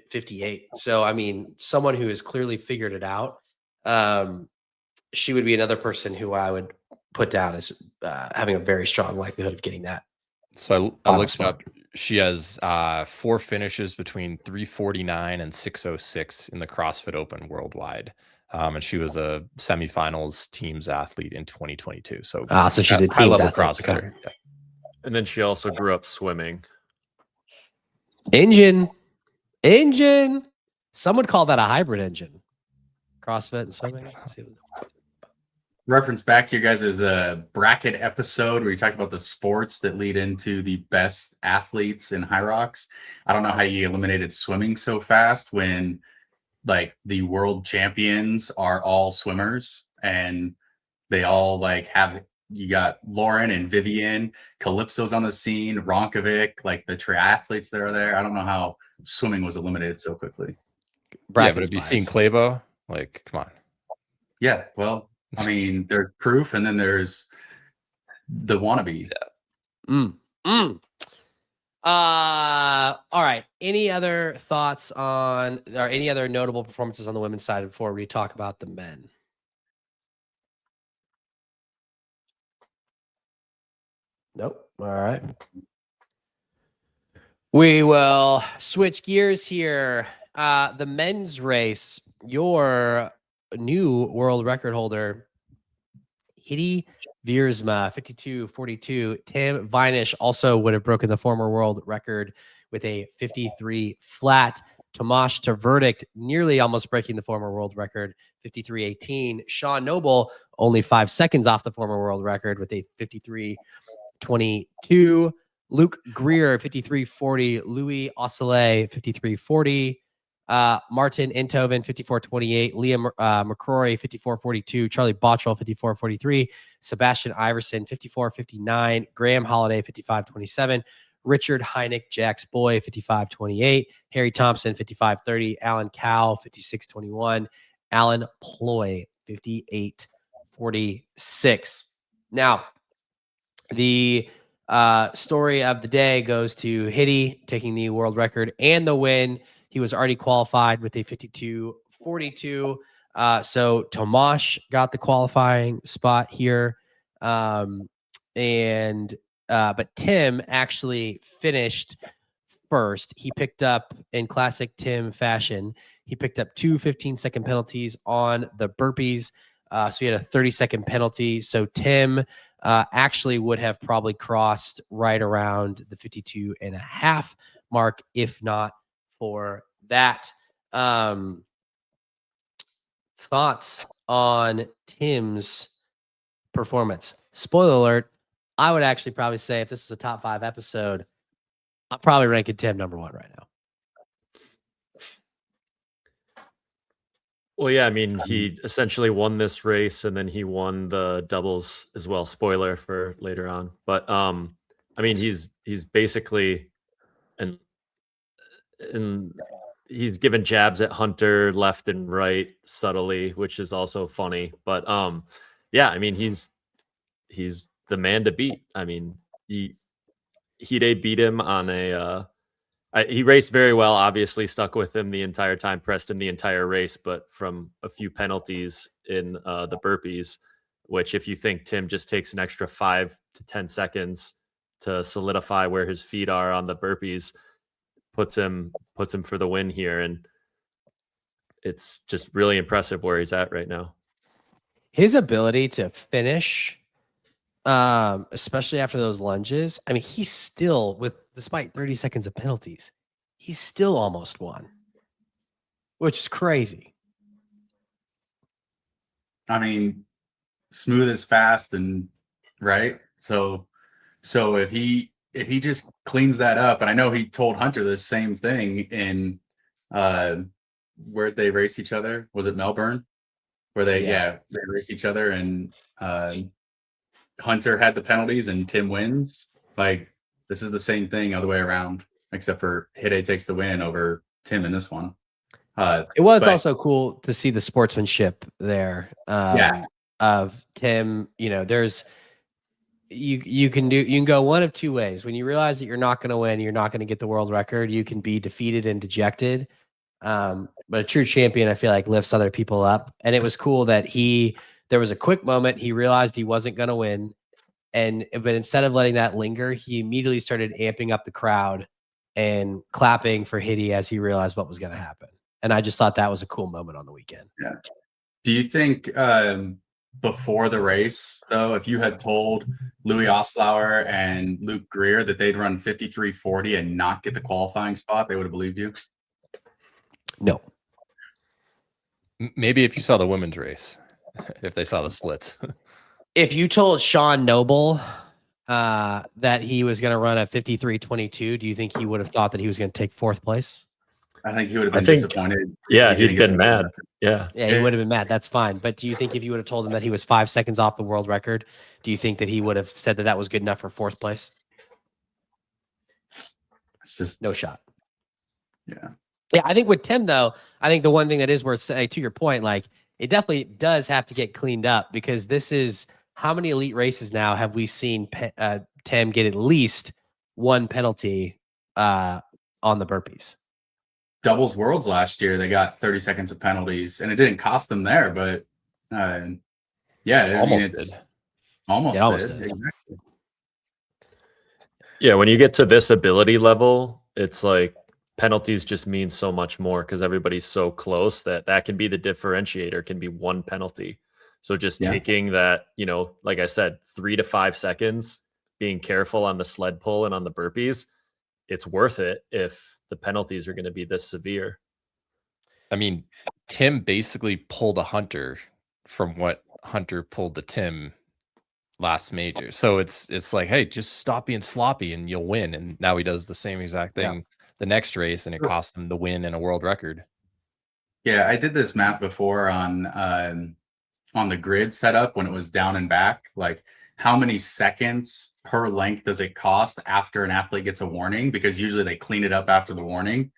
58. So I mean, someone who has clearly figured it out. She would be another person who I would put down as having a very strong likelihood of getting that. So I looked up. She has 4 finishes between 349 and 606 in the CrossFit Open worldwide. And she was a semifinals teams athlete in 2022. So she's a teams athlete. CrossFitter. Okay. Yeah. And then she also grew up swimming. Engine. Some would call that a hybrid engine. CrossFit and swimming. Reference back to your guys' bracket episode where you talked about the sports that lead into the best athletes in HYROX. I don't know how you eliminated swimming so fast when like the world champions are all swimmers and they all like have, you got Lauren and Vivian, Calypso's on the scene, Ronkovic, like the triathletes that are there. I don't know how swimming was eliminated so quickly. Yeah, but have you seen Claybo? Like, come on. Yeah, well, I mean, there's proof, and then there's the wannabe. Yeah. All right. Any other thoughts on, or any other notable performances on the women's side before we talk about the men? Nope. All right. We will switch gears here. The men's race, your new world record holder, Hiddy Viersma, 52:42. Tim Vinish also would have broken the former world record with a 53 flat. Tomasz Tverdik nearly almost breaking the former world record, 53:18. Sean Noble only 5 seconds off the former world record with a 53:22. Luke Greer, 53:40. Louis Osselet, 53:40. Martin Enthoven, 54:28. Liam McCrory, 54:42. Charlie Bottrell, 54:43. Sebastian Iverson, 54:59. Graham Holiday, 55:27. Richard Heineck, Jax Boy, 55:28. Harry Thompson, 55:30. Alan Cow, 56:21. Alan Ploy, 58:46. Now, the story of the day goes to Hiddy taking the world record and the win. He was already qualified with a 52:42. So Tomasz got the qualifying spot here. But Tim actually finished first. He picked up, in classic Tim fashion, he picked up 2 15-second penalties on the burpees. So he had a 30-second penalty. So Tim actually would have probably crossed right around the 52.5 mark, if not for that. Thoughts on Tim's performance? Spoiler alert, I would actually probably say if this was a top 5 episode, I'm probably ranking Tim number 1 right now. Well, yeah, I mean, he essentially won this race and then he won the doubles as well. Spoiler for later on. But I mean, he's basically and he's given jabs at Hunter left and right subtly, which is also funny. But yeah, I mean, he's he's the man to beat. I mean, Hide beat him on he raced very well, obviously stuck with him the entire time, pressed him the entire race, but from a few penalties in the burpees, which if you think Tim just takes an extra 5 to 10 seconds to solidify where his feet are on the burpees, puts him for the win here. And it's just really impressive where he's at right now. His ability to finish, especially after those lunges. I mean, he's still despite 30 seconds of penalties, he's still almost won, which is crazy. I mean, smooth as fast and right. So if he just cleans that up, and I know he told Hunter the same thing in where'd they race each other? Was it Melbourne? Where they raced each other, and Hunter had the penalties and Tim wins. Like, this is the same thing other way around, except for Hide takes the win over Tim in this one. It was also cool to see the sportsmanship there. Of Tim. You know, there's you can go one of two ways. When you realize that you're not going to win, you're not going to get the world record, you can be defeated and dejected. But a true champion, I feel like, lifts other people up. And it was cool that there was a quick moment. He realized he wasn't going to win. But instead of letting that linger, he immediately started amping up the crowd and clapping for Hiddy as he realized what was going to happen. And I just thought that was a cool moment on the weekend. Yeah. Do you think before the race, though, if you had told Louis Oslauer and Luke Greer that they'd run 53:40 and not get the qualifying spot, they would have believed you? No. Maybe if you saw the women's race, if they saw the splits. If you told Sean Noble that he was going to run a 53:22, do you think he would have thought that he was going to take fourth place? I think he would have been disappointed. Yeah, he'd been mad. Yeah, he would have been mad. That's fine. But do you think if you would have told him that he was 5 seconds off the world record, do you think that he would have said that was good enough for fourth place? It's just no shot. Yeah. Yeah, I think with Tim, though, I think the one thing that is worth saying, to your point, like, it definitely does have to get cleaned up, because this is how many elite races now have we seen Tim get at least one penalty on the burpees? Doubles Worlds last year, they got 30 seconds of penalties, and it didn't cost them there, but almost did. Almost did. Exactly. Yeah, when you get to this ability level, it's like penalties just mean so much more, because everybody's so close that can be the differentiator, can be one penalty. So just taking that, like I said, 3 to 5 seconds, being careful on the sled pull and on the burpees, it's worth it if the penalties are going to be this severe. I mean, Tim basically pulled a Hunter from what Hunter pulled the Tim last major. So it's like, hey, just stop being sloppy and you'll win. And now he does the same exact thing the next race, and it cost him the win and a world record. Yeah, I did this math before on the grid setup when it was down and back. Like, how many seconds per length does it cost after an athlete gets a warning? Because usually they clean it up after the warning.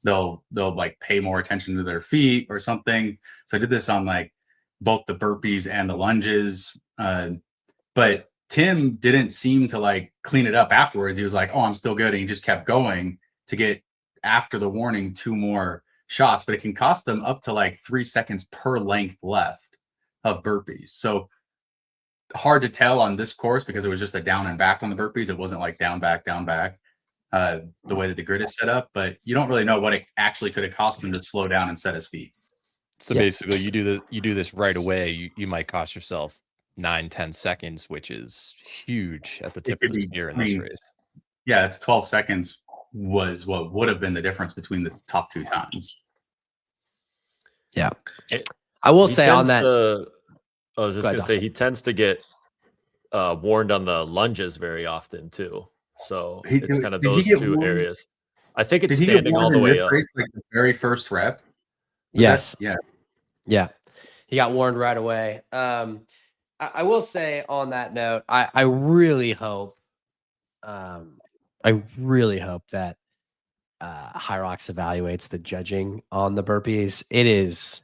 They'll like pay more attention to their feet or something. So I did this on like both the burpees and the lunges. But Tim didn't seem to like clean it up afterwards. He was like, oh, I'm still good. And he just kept going to get, after the warning, 2 more shots. But it can cost them up to like 3 seconds per length left of burpees. So hard to tell on this course, because it was just a down and back on the burpees. It wasn't like down, back, the way that the grid is set up. But you don't really know what it actually could have cost him to slow down and set his feet. So basically, you do this right away, you might cost yourself 9-10 seconds, which is huge at the tip of the spear in this race. Yeah, it's 12 seconds was what would have been the difference between the top 2 times. Yeah. I will say on that. I was just going to say, he tends to get warned on the lunges very often too. So it's kind of those 2 areas. I think it's standing all the way up. Race, like the very first rep? Yes. Yeah. He got warned right away. I will say on that note, I really hope that HYROX evaluates the judging on the burpees. It is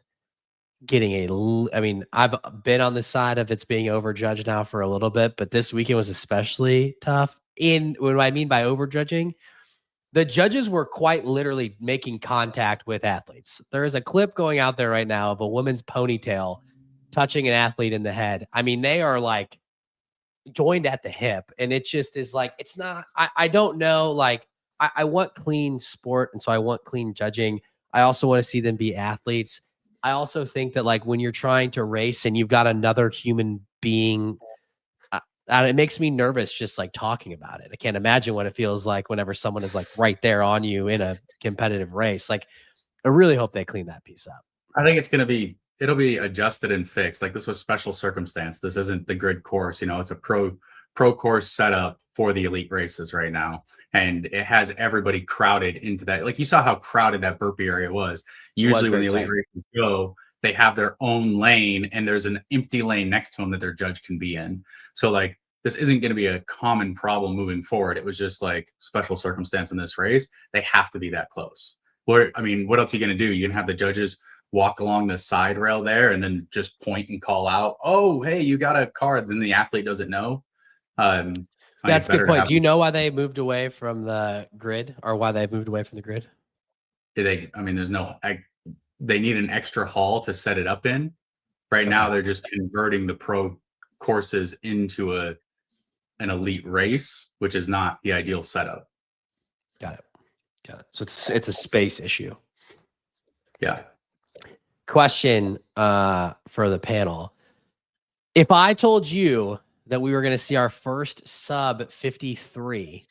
I mean, I've been on the side of it's being overjudged now for a little bit, but this weekend was especially tough. What I mean by overjudging, the judges were quite literally making contact with athletes. There is a clip going out there right now of a woman's ponytail touching an athlete in the head. I mean, they are like joined at the hip, and it just is like, it's not, I don't know. Like, I want clean sport, and so I want clean judging. I also want to see them be athletes. I also think that, like, when you're trying to race and you've got another human being, it makes me nervous just like talking about it. I can't imagine what it feels like whenever someone is like right there on you in a competitive race. Like, I really hope they clean that piece up. I think it'll be adjusted and fixed. Like, this was special circumstance. This isn't the grid course. It's a pro course setup for the elite races right now. And it has everybody crowded into that. Like, you saw how crowded that burpee area was. Usually when the elite races go, they have their own lane and there's an empty lane next to them that their judge can be in. So, like, this isn't going to be a common problem moving forward. It was just like special circumstance in this race. They have to be that close. What else are you going to do? You're going to have the judges walk along the side rail there and then just point and call out, "Oh, hey, you got a card." Then the athlete doesn't know. That's a good point. Do you know why they moved away from the grid, or why they've moved away from the grid? They need an extra hall to set it up in. Right now, they're just converting the pro courses into an elite race, which is not the ideal setup. Got it. So it's a space issue. Yeah. Question for the panel. If I told you that we were going to see our first sub 53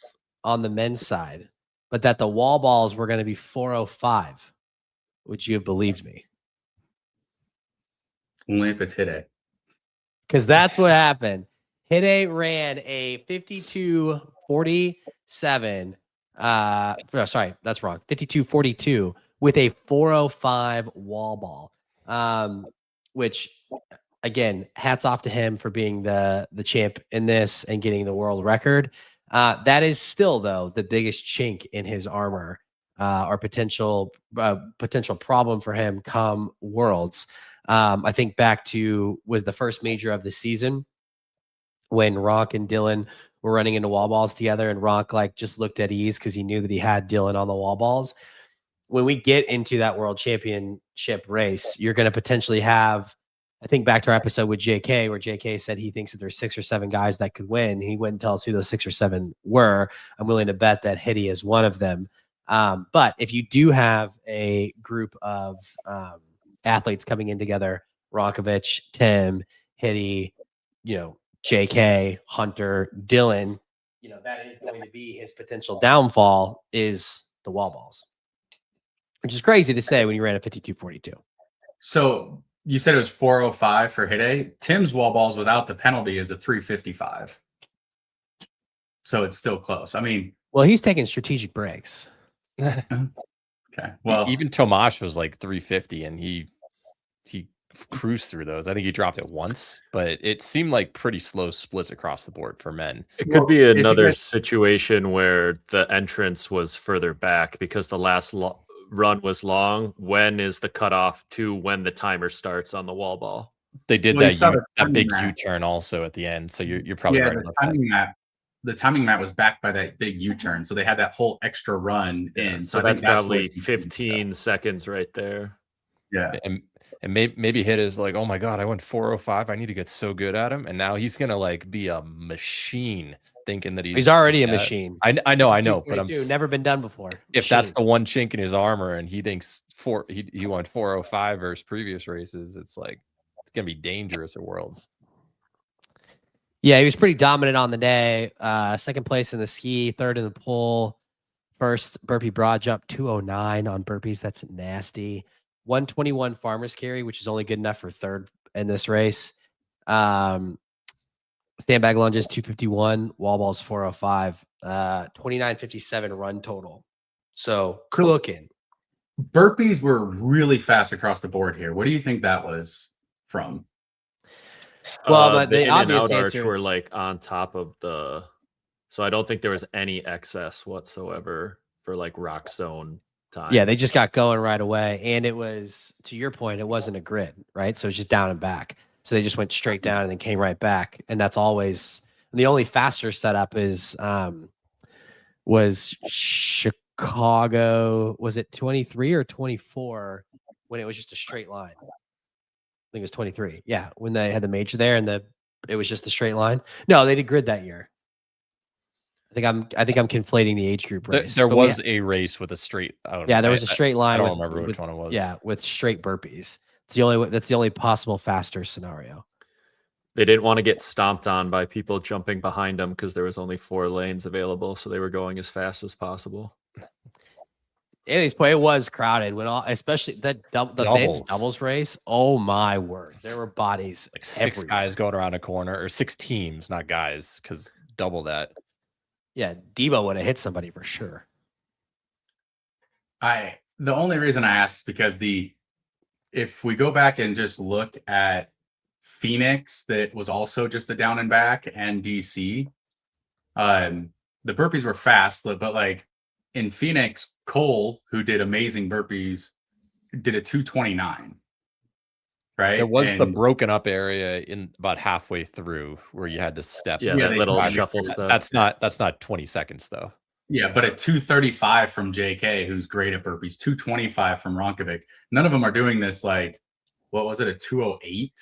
on the men's side, but that the wall balls were going to be 405, would you have believed me? Only if it's Hide. Because that's what happened. Hide ran a 52.47. Sorry, that's wrong. 52.42 with a 405 wall ball, which, again, hats off to him for being the champ in this and getting the world record. That is still, though, the biggest chink in his armor, or potential problem for him come Worlds. I think back to was the first major of the season when Ronk and Dylan were running into wall balls together, and Ronk like just looked at ease because he knew that he had Dylan on the wall balls. When we get into that world championship race, you're going to potentially have, I think back to our episode with JK, where JK said he thinks that there's 6 or 7 guys that could win. He wouldn't tell us who those 6 or 7 were. I'm willing to bet that Hide is one of them. But if you do have a group of athletes coming in together, Ronkovich, Tim, Hide, JK, Hunter, Dylan, that is going to be his potential downfall, is the wall balls, which is crazy to say when you ran a 52.42. So you said it was 405 for Hide. Tim's wall balls without the penalty is a 355. So it's still close. I mean, well, he's taking strategic breaks. Okay. Well, even Tomash was like 350 and he cruised through those. I think he dropped it once, but it seemed like pretty slow splits across the board for men. It could be another situation where the entrance was further back because the last run was long. When is the cutoff to when the timer starts on the wall ball? They did that big U-turn also at the end, so you're probably right about that. The timing mat was backed by that big U-turn, so they had that whole extra run in. So that's probably 15 seconds right there. Yeah. And maybe Hit is like, oh my God, I went 405. I need to get so good at him. And now he's going to like be a machine, thinking that he's already a machine. I know, but I'm never been done before. If that's the one chink in his armor and he thinks he went 405 versus previous races, it's like, it's going to be dangerous at Worlds. Yeah, he was pretty dominant on the day. Second place in the ski, third in the pole. First burpee broad jump, 209 on burpees. That's nasty. 121 farmer's carry, which is only good enough for third in this race. Sandbag lunges, 251. Wall balls, 405. 29.57 run total. So cooking. Burpees were really fast across the board here. What do you think that was from? Well, but the in obvious and out arch were like on top of the, so I don't think there was any excess whatsoever for like rock zone time. Yeah, they just got going right away. And it was, to your point, it wasn't a grid, right? So it's just down and back. So they just went straight down and then came right back. And that's always the only faster setup is was Chicago. Was it 23 or 24 when it was just a straight line? I think it was 23. Yeah, when they had the major there and it was just a straight line. No, they did grid that year. I think I'm conflating the age group race. There But was a race with a straight. yeah, there was a straight line. I don't with, remember which with, one it was. Yeah, with straight burpees. That's the only possible faster scenario. They didn't want to get stomped on by people jumping behind them because there was only 4 lanes available, so they were going as fast as possible. Anyways, it was crowded when especially the men's doubles race. Oh my word, there were bodies like 6 everywhere. guys going around a corner, or 6 teams, not guys, because double that. Yeah, Debo would have hit somebody for sure. The only reason I asked is because if we go back and just look at Phoenix, that was also just a down and back, and DC, the burpees were fast, but like in Phoenix, Cole, who did amazing burpees, did a 229. Right. There was the broken up area in about halfway through where you had to step. Yeah, that little shuffle stuff. That's not 20 seconds though. Yeah, but at 235 from JK, who's great at burpees, 225 from Ronkovic. None of them are doing this like, what was it, a 208,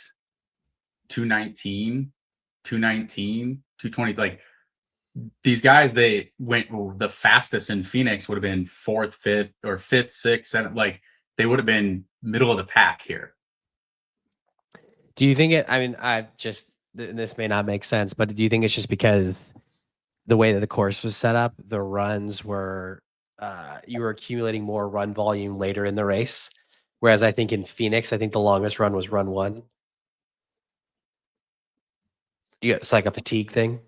219, 219, 220. Like these guys, they went the fastest in Phoenix would have been 4th, 5th, or 5th, 6th, 7th. Like they would have been middle of the pack here. Do you think this may not make sense, but do you think it's just because the way that the course was set up, the runs were, you were accumulating more run volume later in the race? Whereas I think in Phoenix, I think the longest run was run 1. Yeah, it's like a fatigue thing.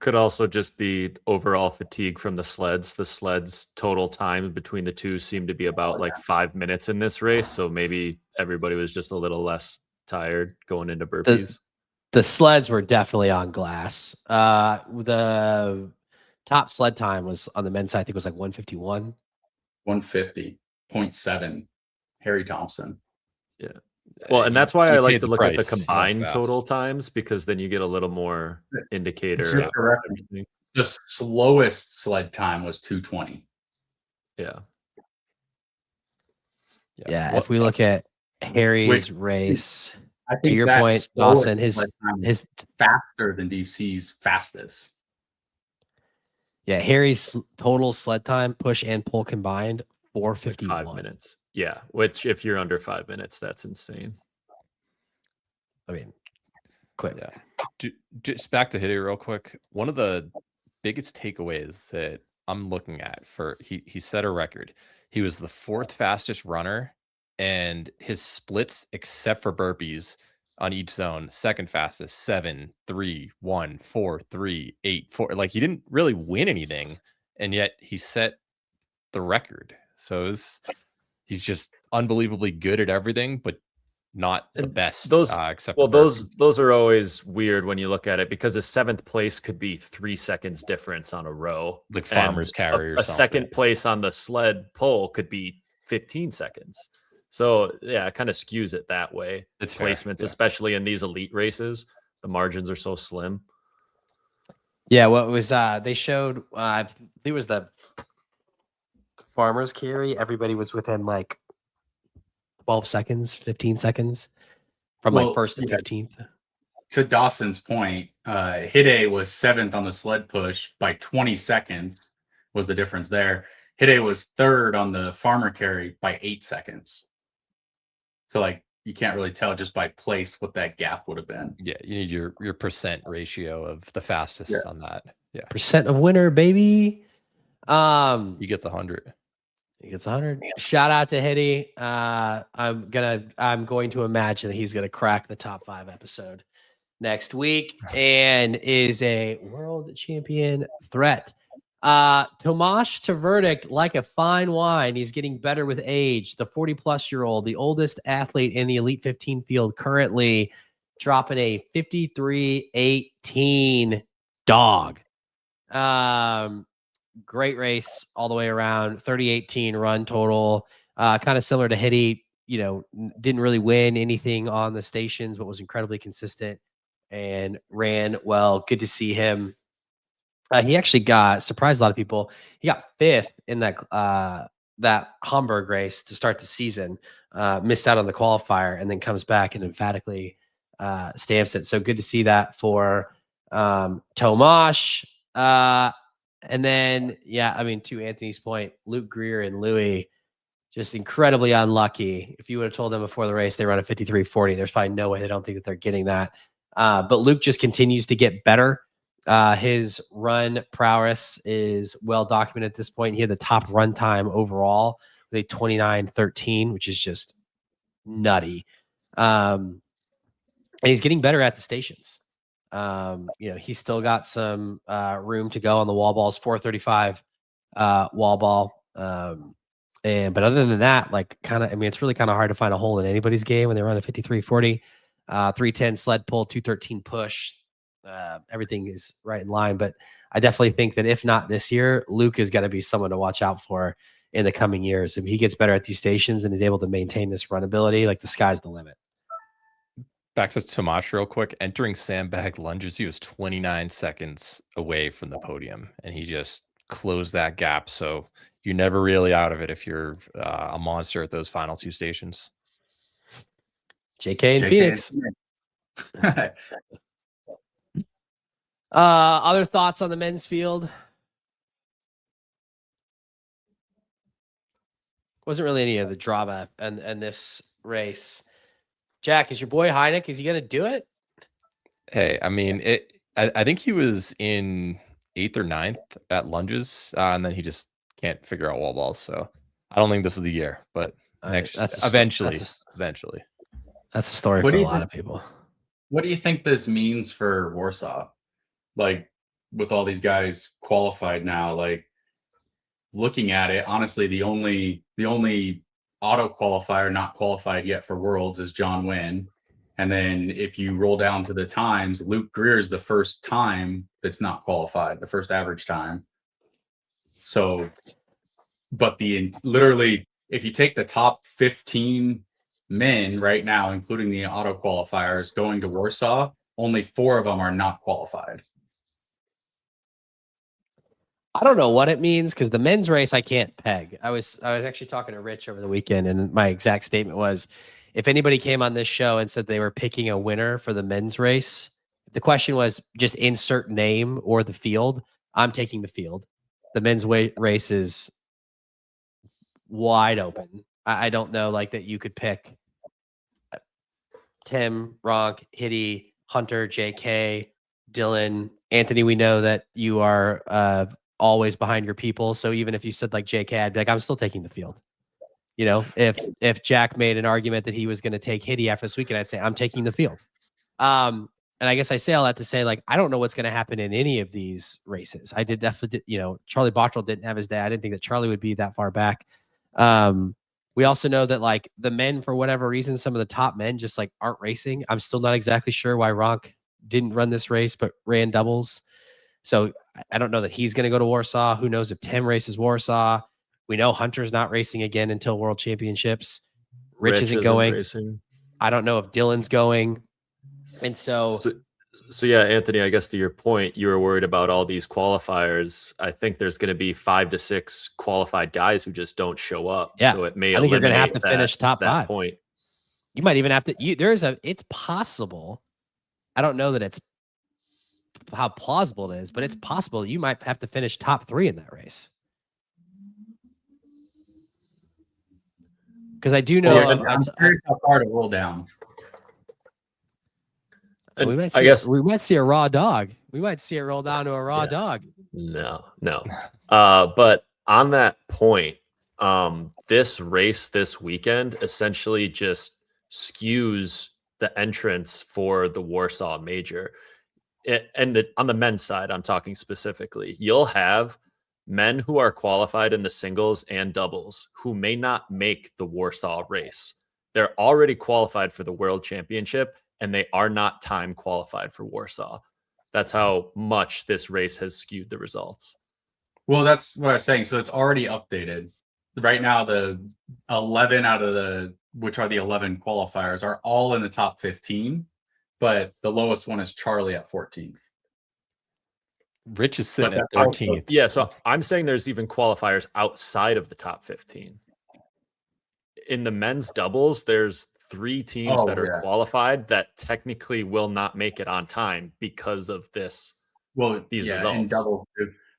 Could also just be overall fatigue from the sleds. The sleds total time between the two seemed to be about like 5 minutes in this race. So maybe everybody was just a little less tired going into burpees. The sleds were definitely on glass. The top sled time was on the men's side, I think it was like 151. 150.7. Harry Thompson. Yeah. Well, and that's why I like to look at the price, combined total times, because then you get a little more indicator. The slowest sled time was 220. Yeah. Yeah. If we look at Harry's race, I think to your point, Dawson, his faster than DC's fastest. Yeah, Harry's total sled time, push and pull combined, 451. 5 minutes. Yeah, which if you're under 5 minutes, that's insane. I mean, quick. Yeah. Just back to Hiddy real quick. One of the biggest takeaways that I'm looking at he set a record. He was the 4th fastest runner, and his splits, except for burpees on each zone, 2nd fastest, 7, 3, 1, 4, 3, 8, 4. Like he didn't really win anything, and yet he set the record. So he's just unbelievably good at everything, but not the best. Except those are always weird when you look at it, because a 7th place could be 3 seconds difference on a row, like farmer's carry, or a 2nd place on the sled pull could be 15 seconds. So yeah, it kind of skews it that way. It's placements, especially in these elite races, the margins are so slim. Yeah, what was they showed? It was the farmer's carry. Everybody was within like 12 seconds, 15 seconds from like 1st to 15th. To Dawson's point, Hide was 7th on the sled push by 20 seconds was the difference there. Hide was 3rd on the farmer carry by 8 seconds. So like you can't really tell just by place what that gap would have been. Yeah, you need your percent ratio of the fastest on that. Yeah, percent of winner, baby. He gets 100. He gets 100. Shout out to Hiddy. I'm going to imagine that he's gonna crack the top 5 episode next week and is a world champion threat. Tomasz to verdict like a fine wine. He's getting better with age. The 40-plus-year-old, the oldest athlete in the Elite 15 field currently, dropping a 53-18 dog. great race all the way around. 30-18 run total, kind of similar to Hitty. You know, didn't really win anything on the stations, but was incredibly consistent and ran well. Good to see him. He actually surprised a lot of people. He got 5th in that Hamburg race to start the season. Missed out on the qualifier and then comes back and emphatically stamps it. So good to see that for Tomash. And then, yeah, I mean, to Anthony's point, Luke Greer and Louis just incredibly unlucky. If you would have told them before the race they run a 53:40, there's probably no way they don't think that they're getting that. But Luke just continues to get better. His run prowess is well documented at this point. He had the top run time overall with a 29:13, which is just nutty. And he's getting better at the stations. You know, he's still got some room to go on the wall balls, 435 wall ball. But other than that, like I mean, it's really kind of hard to find a hole in anybody's game when they run a 53:40, 310 sled pull, 213 push. Everything is right in line. But I definitely think that if not this year, Luke is going to be someone to watch out for in the coming years. If he gets better at these stations and is able to maintain this run ability, like the sky's the limit. Back to Tomash real quick. Entering sandbag lunges, he was 29 seconds away from the podium, and he just closed that gap. So you're never really out of it if you're a monster at those final 2 stations. JK and Phoenix. Other thoughts on the men's field? Wasn't really any of the drama and this race. Jack, is your boy Heineck? Is he going to do it? Hey, I mean, I think he was in 8th or 9th at lunges, and then he just can't figure out wall balls. So I don't think this is the year, but eventually. That's a story for a lot of people. What do you think this means for Warsaw? Like, with all these guys qualified now, like looking at it, honestly, the only auto qualifier not qualified yet for Worlds is John Wynn. And then if you roll down to the times, Luke Greer is the first time that's not qualified, the first average time. So, but literally, if you take the top 15 men right now, including the auto qualifiers going to Warsaw, only 4 of them are not qualified. I don't know what it means because the men's race I can't peg. I was actually talking to Rich over the weekend, and my exact statement was, if anybody came on this show and said they were picking a winner for the men's race, the question was just insert name or the field. I'm taking the field. The men's race is wide open. I don't know like that you could pick Tim, Ronk, Hitty, Hunter, JK, Dylan, Anthony. We know that you are always behind your people. So even if you said like JK, I'd be like, I'm still taking the field. You know, if Jack made an argument that he was going to take Hitty after this weekend, I'd say I'm taking the field. And I guess I say all that to say, like, I don't know what's going to happen in any of these races. I definitely, you know, Charlie Bottrell didn't have his dad. I didn't think that Charlie would be that far back. We also know that like the men, for whatever reason, some of the top men just like aren't racing. I'm still not exactly sure why Ronk didn't run this race, but ran doubles. So I don't know that he's going to go to Warsaw. Who knows if Tim races Warsaw? We know Hunter's not racing again until World Championships. Rich isn't going. Racing. I don't know if Dylan's going. And so yeah, Anthony, I guess to your point, you were worried about all these qualifiers. I think there's going to be 5 to 6 qualified guys who just don't show up. Yeah. So it may I think you're going to have to finish top 5. Point. You might even have to. It's possible. I don't know that it's how plausible it is, but it's possible you might have to finish top 3 in that race. Because I do know I'm curious how far to roll down. We might see a raw dog. We might see it roll down to a raw dog. No. But on that point, this race this weekend essentially just skews the entrance for the Warsaw Major. On the men's side, I'm talking specifically, you'll have men who are qualified in the singles and doubles who may not make the Warsaw race. They're already qualified for the World Championship, and they are not time qualified for Warsaw. That's how much this race has skewed the results. Well, that's what I was saying. So it's already updated. Right now, the 11 out of which are the 11 qualifiers, are all in the top 15, but the lowest one is Charlie at 14th. Rich is sitting But at that's also- 13th. Yeah, so I'm saying there's even qualifiers outside of the top 15. In the men's doubles, there's 3 teams that are qualified that technically will not make it on time because of this. Well, these in results. doubles.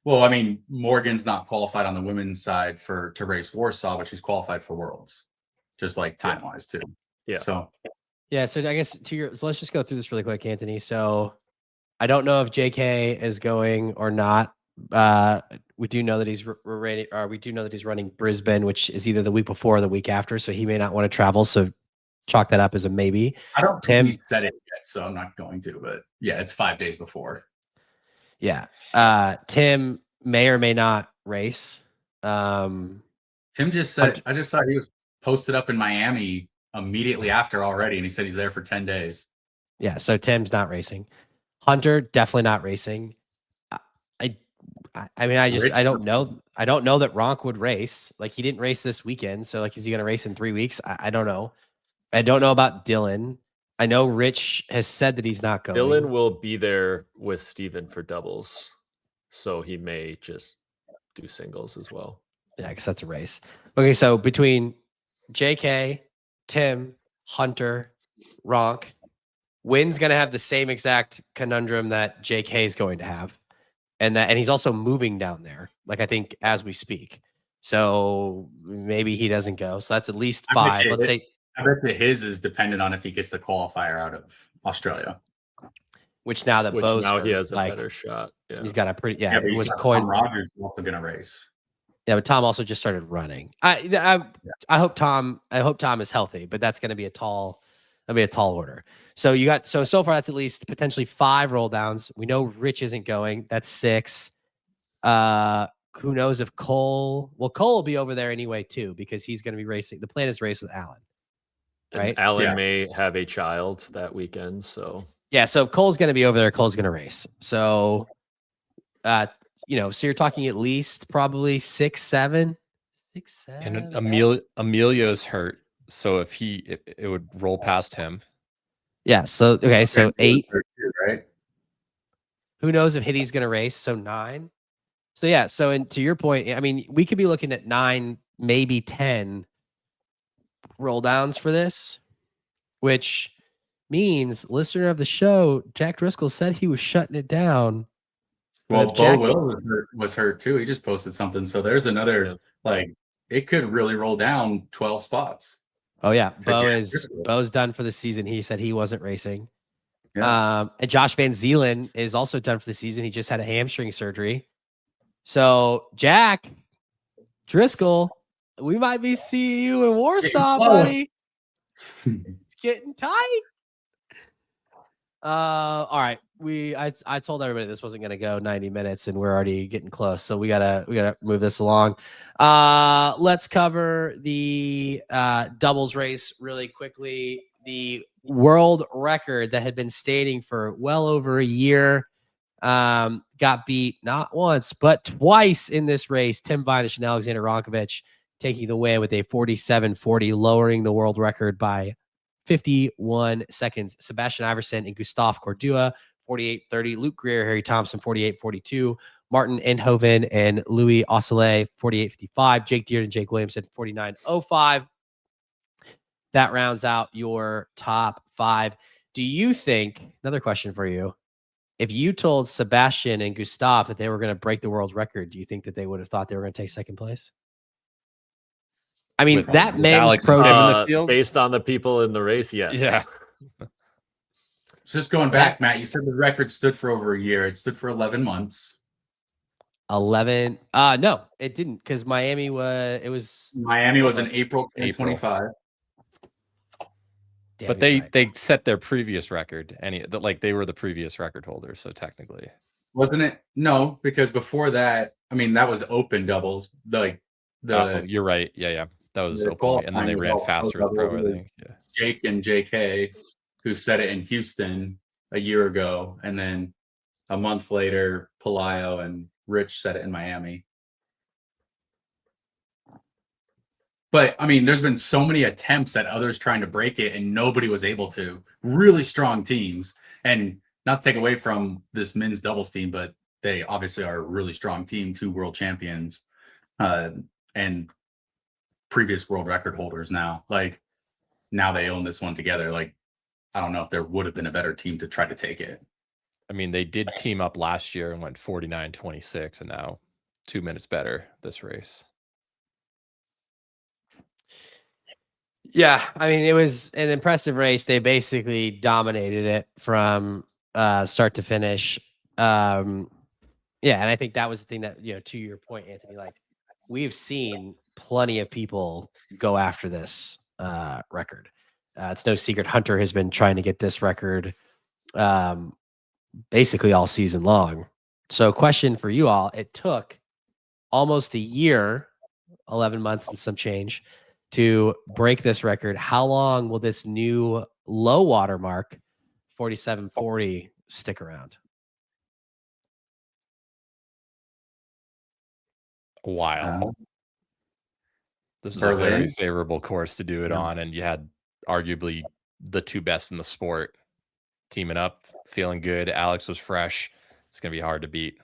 Well, I mean, Morgan's not qualified on the women's side to race Warsaw, but she's qualified for Worlds, just like time wise too. Yeah. So Yeah, so I guess so let's just go through this really quick, Anthony. So I don't know if JK is going or not. We do know that he's we do know that he's running Brisbane, which is either the week before or the week after, so he may not want to travel. So chalk that up as a maybe. I don't Tim, think he said it yet, so I'm not going to. But yeah, it's 5 days before. Yeah. Tim may or may not race. Tim just said, I just saw he was posted up in Miami immediately after already, and he said he's there for 10 days. Yeah, so Tim's not racing. Hunter definitely not racing. I mean, I don't know. I don't know that Ronk would race. Like, he didn't race this weekend, so like, is he going to race in 3 weeks? I don't know. I don't know about Dylan. I know Rich has said that he's not going. Dylan will be there with Steven for doubles, so he may just do singles as well. Yeah, because that's a race. Okay, so between JK, Tim, Hunter, Ronk, Wynn's going to have the same exact conundrum that JK is going to have. And he's also moving down there, like, I think, as we speak. So maybe he doesn't go. So that's at least 5. Let's say. I bet that his is dependent on if he gets the qualifier out of Australia. Which now that Bo's now hurt, he has a like, better shot. Yeah. He's got a pretty But it was Tom Rogers is also going to race. Yeah, but Tom also just started running. I hope Tom is healthy, but that's going to be a tall order. So you got so far that's at least potentially 5 roll downs. We know Rich isn't going. That's 6. Who knows if Cole will be over there anyway too, because he's going to be racing. The plan is to race with Alan. Right? And Alan may have a child that weekend, so yeah. So if Cole's going to be over there, Cole's going to race. So, so you're talking at least probably 6, 7, 6, 7. And Emilio's hurt, so if it would roll past him. Yeah. So okay. So 8. Right. Who knows if Hitty's going to race? So 9. So yeah. So to your point, I mean, we could be looking at 9, maybe 10 roll downs for this, which means listener of the show, Jack Driscoll, said he was shutting it down. Well, Bo Will was hurt too. He just posted something. So there's another, like, it could really roll down 12 spots. Oh yeah. Bo's done for the season. He said he wasn't racing. Yeah. And Josh Van Zeelen is also done for the season. He just had a hamstring surgery. So Jack Driscoll, we might be seeing you in Warsaw, buddy. It's getting tight. All right. I told everybody this wasn't going to go 90 minutes, and we're already getting close. So we gotta move this along. Let's cover the doubles race really quickly. The world record that had been standing for well over a year got beat not once but twice in this race. Tim Vinish and Alexander Ronkovich taking the win with a 47:40, lowering the world record by 51 seconds. Sebastian Iverson and Gustav Cordua, 48:30. Luke Greer, Harry Thompson, 48:42. Martin Endhoven and Louis Osselet, 48:55. Jake Deard and Jake Williamson, 49:05. That rounds out your top 5. Do you think, another question for you, if you told Sebastian and Gustav that they were going to break the world record, do you think that they would have thought they were going to take second place? I mean, that men's pro Tim in the field? Based on the people in the race, yes. Yeah. So just going back, Matt, you said the record stood for over a year. It stood for 11 months. 11. No, it didn't, because Miami was in April 2025. But they set their previous record. They were the previous record holders, so technically. Wasn't it? No, because before that, I mean, that was open doubles. You're right. Yeah. That was open, and then they ran faster with pro, I think. Yeah. Jake and JK, who set it in Houston a year ago, and then a month later, Pelayo and Rich set it in Miami. But I mean, there's been so many attempts at others trying to break it, and nobody was able to. Really strong teams, and not to take away from this men's doubles team, but they obviously are a really strong team, 2 world champions, and previous world record holders. Now they own this one together. Like, I don't know if there would have been a better team to try to take it. I mean, they did team up last year and went 49-26, and now 2 minutes better this race. Yeah, I mean, it was an impressive race. They basically dominated it from start to finish. Yeah, and I think that was the thing that, to your point, Anthony, like, we've seen plenty of people go after this record. It's no secret Hunter has been trying to get this record basically all season long. So, question for you all: it took almost a year, 11 months and some change, to break this record. How long will this new low water mark, 47.40, stick around? A while. This is Berlin? a very favorable course to do it Yeah. on, and you had arguably the 2 best in the sport teaming up, feeling good. Alex was fresh. It's going to be hard to beat.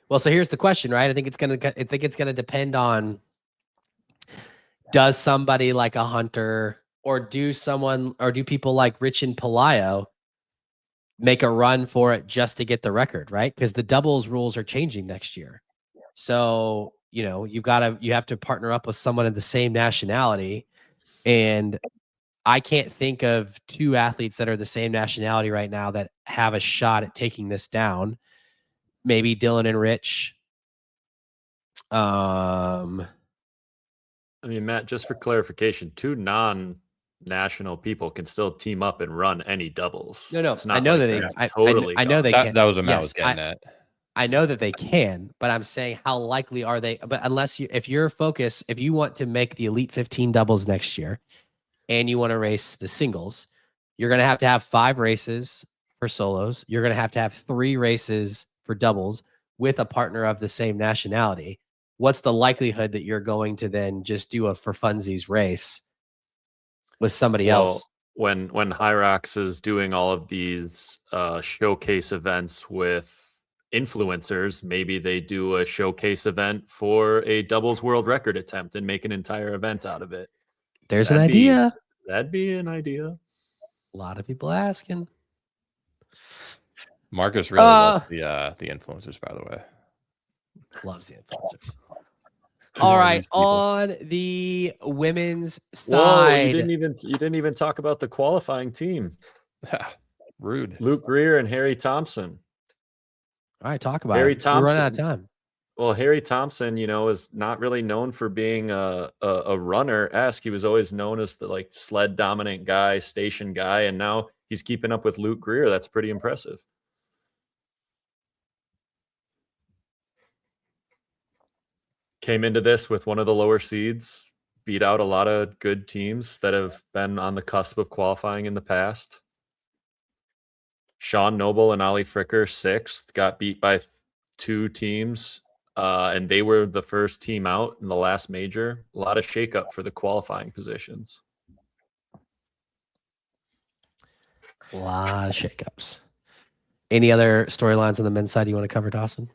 Well, so here's the question, right? I think it's gonna depend on, does somebody like a Hunter or do people like Rich and Pelayo make a run for it just to get the record, right? Because the doubles rules are changing next year. So, you have to partner up with someone of the same nationality. And I can't think of 2 athletes that are the same nationality right now that have a shot at taking this down. Maybe Dylan and Rich. I mean, Matt, just for clarification, 2 non-national people can still team up and run any doubles. No, It's not I know like that they. that's I totally know they gone. can. That was what Matt Yes, was getting at. I know that they can, but I'm saying, how likely are they? But if you want to make the Elite 15 doubles next year, and you want to race the singles, you're going to have 5 races for solos. You're going to have 3 races for doubles with a partner of the same nationality. What's the likelihood that you're going to then just do a for funsies race with somebody else? When HYROX is doing all of these showcase events with influencers, maybe they do a showcase event for a doubles world record attempt and make an entire event out of it. There's an idea. That'd be an idea. A lot of people asking. Marcus really loves the influencers, by the way. Loves the influencers. All right, on the women's side, Whoa, you didn't even talk about the qualifying team. Rude. Luke Greer and Harry Thompson. All right, talk about Harry it. We're running out of Thompson. time. Well, Harry Thompson, is not really known for being a runner-esque. He was always known as the sled dominant guy, station guy, and now he's keeping up with Luke Greer. That's pretty impressive. Came into this with one of the lower seeds, beat out a lot of good teams that have been on the cusp of qualifying in the past. Sean Noble and Ollie Fricker, 6th, got beat by 2 teams, and they were the first team out in the last major. A lot of shakeup for the qualifying positions. A lot of shakeups. Any other storylines on the men's side you want to cover, Dawson?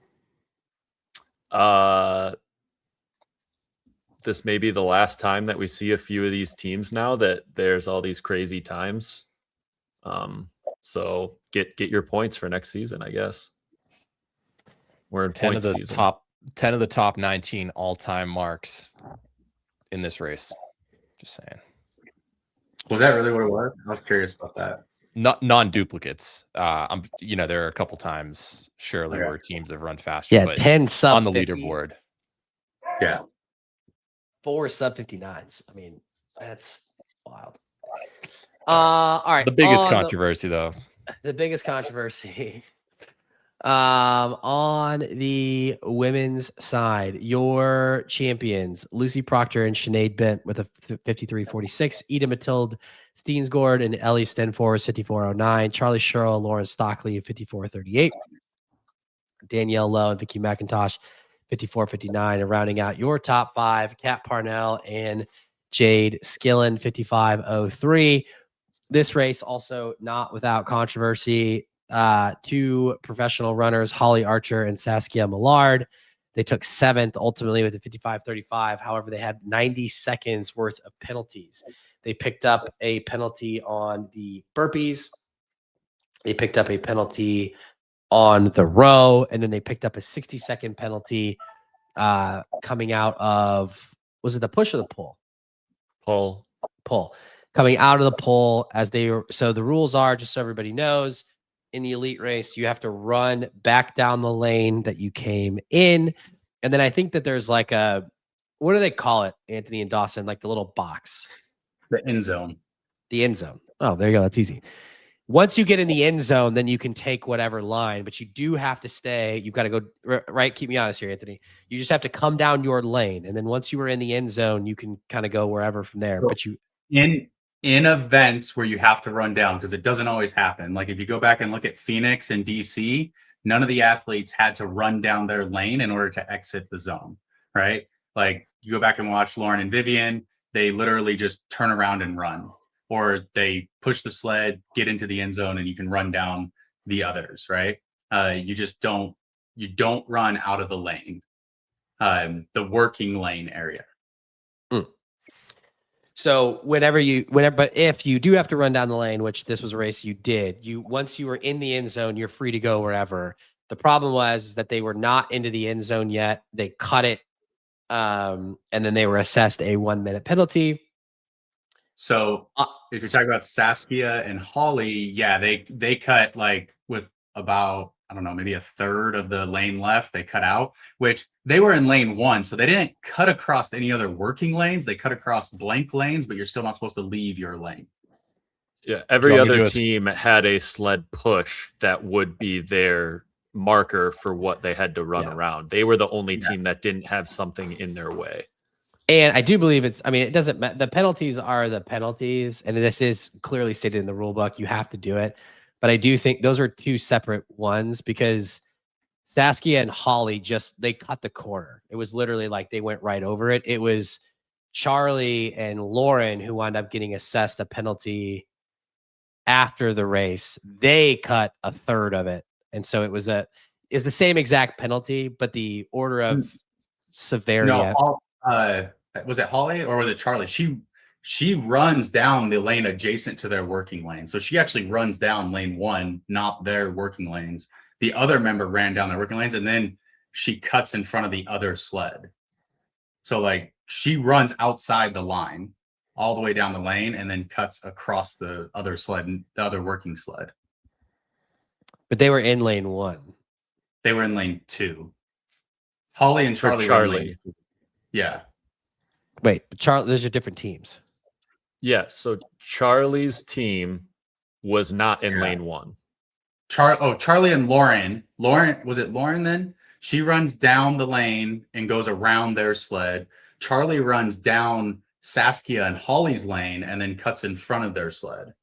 This may be the last time that we see a few of these teams now that there's all these crazy times. So get your points for next season, I guess. We're in 10 point of the season. 10 of the top 19 all-time marks in this race. Just saying. Was that really what it was? I was curious about that. Not non-duplicates. There are a couple times surely Okay. where teams have run faster. Yeah, but 10 sub on the 50, leaderboard. Yeah. 4 sub 59s. I mean, that's wild. All right. The biggest controversy, though. The biggest controversy. On the women's side, your champions, Lucy Proctor and Sinead Bent with a 53.46, Ida Mathilde Steensgård and Ellie Stenfors 54.09, Charlie Sherrill, Lauren Stockley 54.38, Danielle Lowe and Vicky McIntosh 54.59, and rounding out your top 5, Kat Parnell and Jade Skillen 55.03. This race also not without controversy. Two professional runners, Holly Archer and Saskia Millard. They took 7th ultimately with the 55.35. However, they had 90 seconds worth of penalties. They picked up a penalty on the burpees. They picked up a penalty on the row, and then they picked up a 60-second penalty coming out of, was it the push or the pull? Pull. Coming out of the pull as they were. So the rules are, just so everybody knows, in the elite race, you have to run back down the lane that you came in. And then I think that there's like a, what do they call it, Anthony and Dawson? Like the little box. The end zone. The end zone. Oh, there you go. That's easy. Once you get in the end zone, then you can take whatever line, but you do have to stay. You've got to go, right? Keep me honest here, Anthony. You just have to come down your lane. And then once you were in the end zone, you can kind of go wherever from there. So but you, in events where you have to run down, because it doesn't always happen. Like if you go back and look at Phoenix and DC, none of the athletes had to run down their lane in order to exit the zone, right? Like you go back and watch Lauren and Vivian, they literally just turn around and run, or they push the sled, get into the end zone, and you can run down the others, right? You don't run out of the lane, the working lane area. So but if you do have to run down the lane, which this was a race you did, once you were in the end zone, you're free to go wherever. The problem was that they were not into the end zone yet. They cut it, and then they were assessed a 1-minute penalty. So if you're talking about Saskia and Holly, yeah, they cut like with about, I don't know, maybe a third of the lane left. They cut out, which they were in lane 1. So they didn't cut across any other working lanes. They cut across blank lanes, but you're still not supposed to leave your lane. Yeah. Every other team had a sled push that would be their marker for what they had to run around. They were the only team that didn't have something in their way. And I do believe it doesn't matter. The penalties are the penalties. And this is clearly stated in the rule book. You have to do it. But I do think those are two separate ones, because Saskia and Holly they cut the corner. It was literally like they went right over it. It was Charlie and Lauren who wound up getting assessed a penalty after the race. They cut a third of it. And so it's the same exact penalty, but the order of severity. No, was it Holly or was it Charlie? She runs down the lane adjacent to their working lane. So she actually runs down lane 1, not their working lanes. The other member ran down their working lanes, and then she cuts in front of the other sled. So like she runs outside the line all the way down the lane and then cuts across the other sled, the other working sled. But they were in lane 1. They were in lane 2. Holly and Charlie. Were in lane 2. Yeah. Wait, Charlie, those are different teams. Yeah, so Charlie's team was not in lane 1. Charlie and Lauren. Was it Lauren then? She runs down the lane and goes around their sled. Charlie runs down Saskia and Holly's lane and then cuts in front of their sled.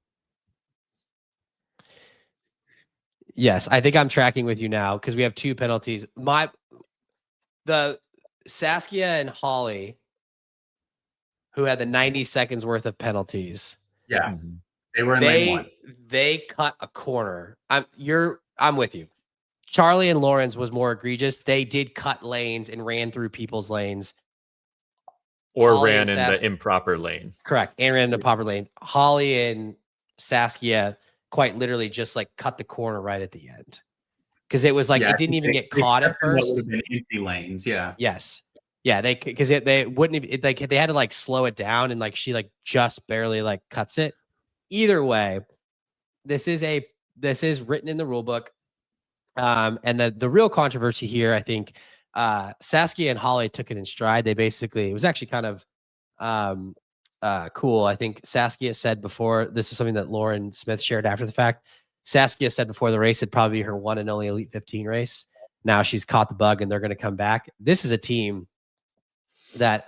Yes, I think I'm tracking with you now because we have 2 penalties. The Saskia and Holly, who had the 90 seconds worth of penalties. Yeah. They were in lane 1. They cut a corner. I'm with you. Charlie and Lauren's was more egregious. They did cut lanes and ran through people's lanes. Or Holly ran in the improper lane. Correct. And ran in the proper lane. Holly and Saskia quite literally just like cut the corner right at the end. Because it was like it didn't even get caught at first. Would have been empty lanes, yeah. Yes. Yeah, they wouldn't have, they had to like slow it down, and like she like just barely like cuts it. Either way, this is written in the rule book. And the real controversy here, I think, Saskia and Holly took it in stride. It was actually kind of cool. I think Saskia said before, this is something that Lauren Smith shared after the fact. Saskia said before the race it'd probably be her one and only Elite 15 race. Now she's caught the bug and they're going to come back. This is a team that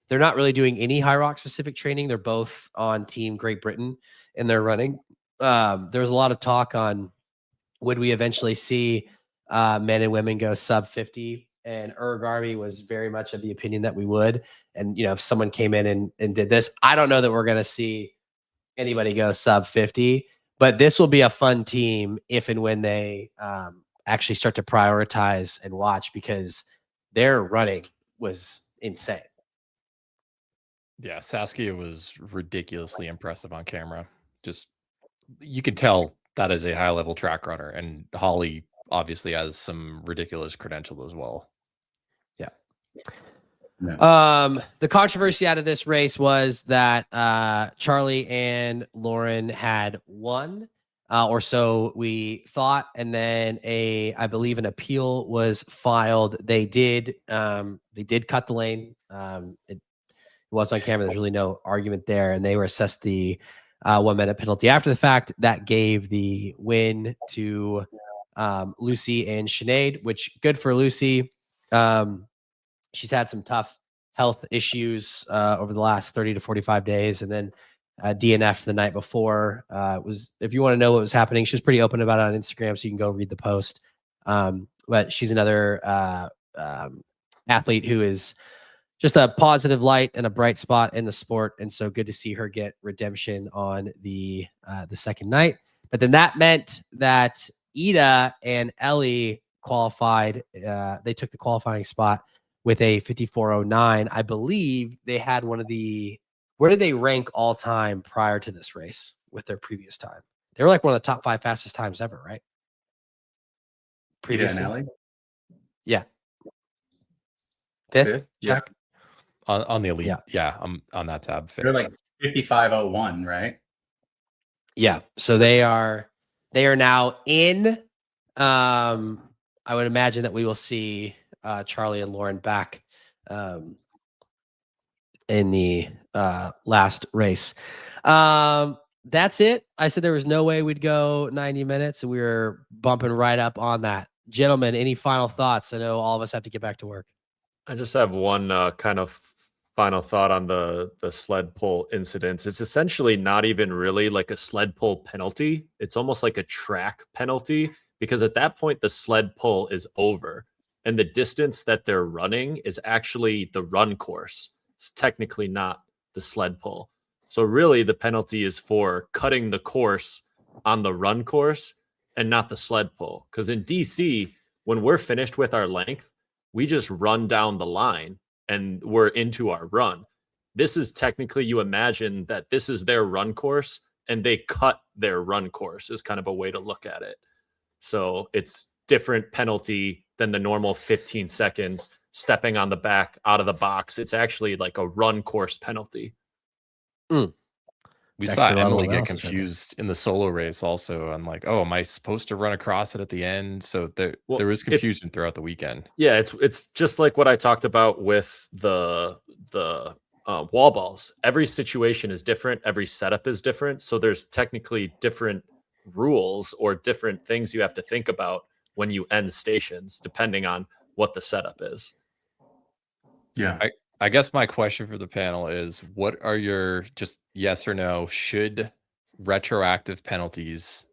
they're not really doing any HYROX specific training. They're both on Team Great Britain and they're running. There's a lot of talk on would we eventually see men and women go sub 50 and Garvey was very much of the opinion that we would. And, if someone came in and did this, I don't know that we're going to see anybody go sub 50, but this will be a fun team if and when they actually start to prioritize and watch, because their running was insane. Yeah, Saskia was ridiculously impressive on camera. Just, you can tell that is a high level track runner, and Holly obviously has some ridiculous credential as well. Yeah. Yeah. The controversy out of this race was that Charlie and Lauren had won, or so we thought, and then I believe an appeal was filed. They did cut the lane. It was on camera. There's really no argument there, and they were assessed the 1 minute penalty after the fact. That gave the win to Lucy and Sinead, which good for Lucy. She's had some tough health issues over the last 30 to 45 days, and then DNF the night before. If you want to know what was happening, she was pretty open about it on Instagram, so you can go read the post. But she's another athlete who is just a positive light and a bright spot in the sport, and so good to see her get redemption on the second night. But then that meant that Ida and Ellie qualified. They took the qualifying spot with a 54:09. I believe they had one of the. Where did they rank all time prior to this race with their previous time? They were like one of the top 5 fastest times ever, right? Ida and Ellie? Yeah. Fifth? Yeah. Jack? On the elite, Yeah. I'm on that tab. They're like 55:01, right? Yeah. So they are now in. I would imagine that we will see Charlie and Lauren back in the last race. That's it. I said there was no way we'd go 90 minutes, and we were bumping right up on that. Gentlemen, any final thoughts? I know all of us have to get back to work. I just have one kind of final thought on the sled pull incident. It's essentially not even really like a sled pull penalty. It's almost like a track penalty, because at that point the sled pull is over, and the distance that they're running is actually the run course. It's technically not the sled pull. So really the penalty is for cutting the course on the run course and not the sled pull. Because in DC, when we're finished with our length, we just run down the line and we're into our run. This is technically, you imagine that this is their run course and they cut their run course, is kind of a way to look at it. So it's different penalty than the normal 15 seconds stepping on the back out of the box. It's actually like a run course penalty. We saw Emily get confused in the solo race also. I'm like, oh, am I supposed to run across it at the end? So there was confusion throughout the weekend. Yeah, it's just like what I talked about with the wall balls. Every situation is different. Every setup is different. So there's technically different rules or different things you have to think about when you end stations, depending on what the setup is. Yeah. I guess my question for the panel is, what are your, just yes or no, should retroactive penalties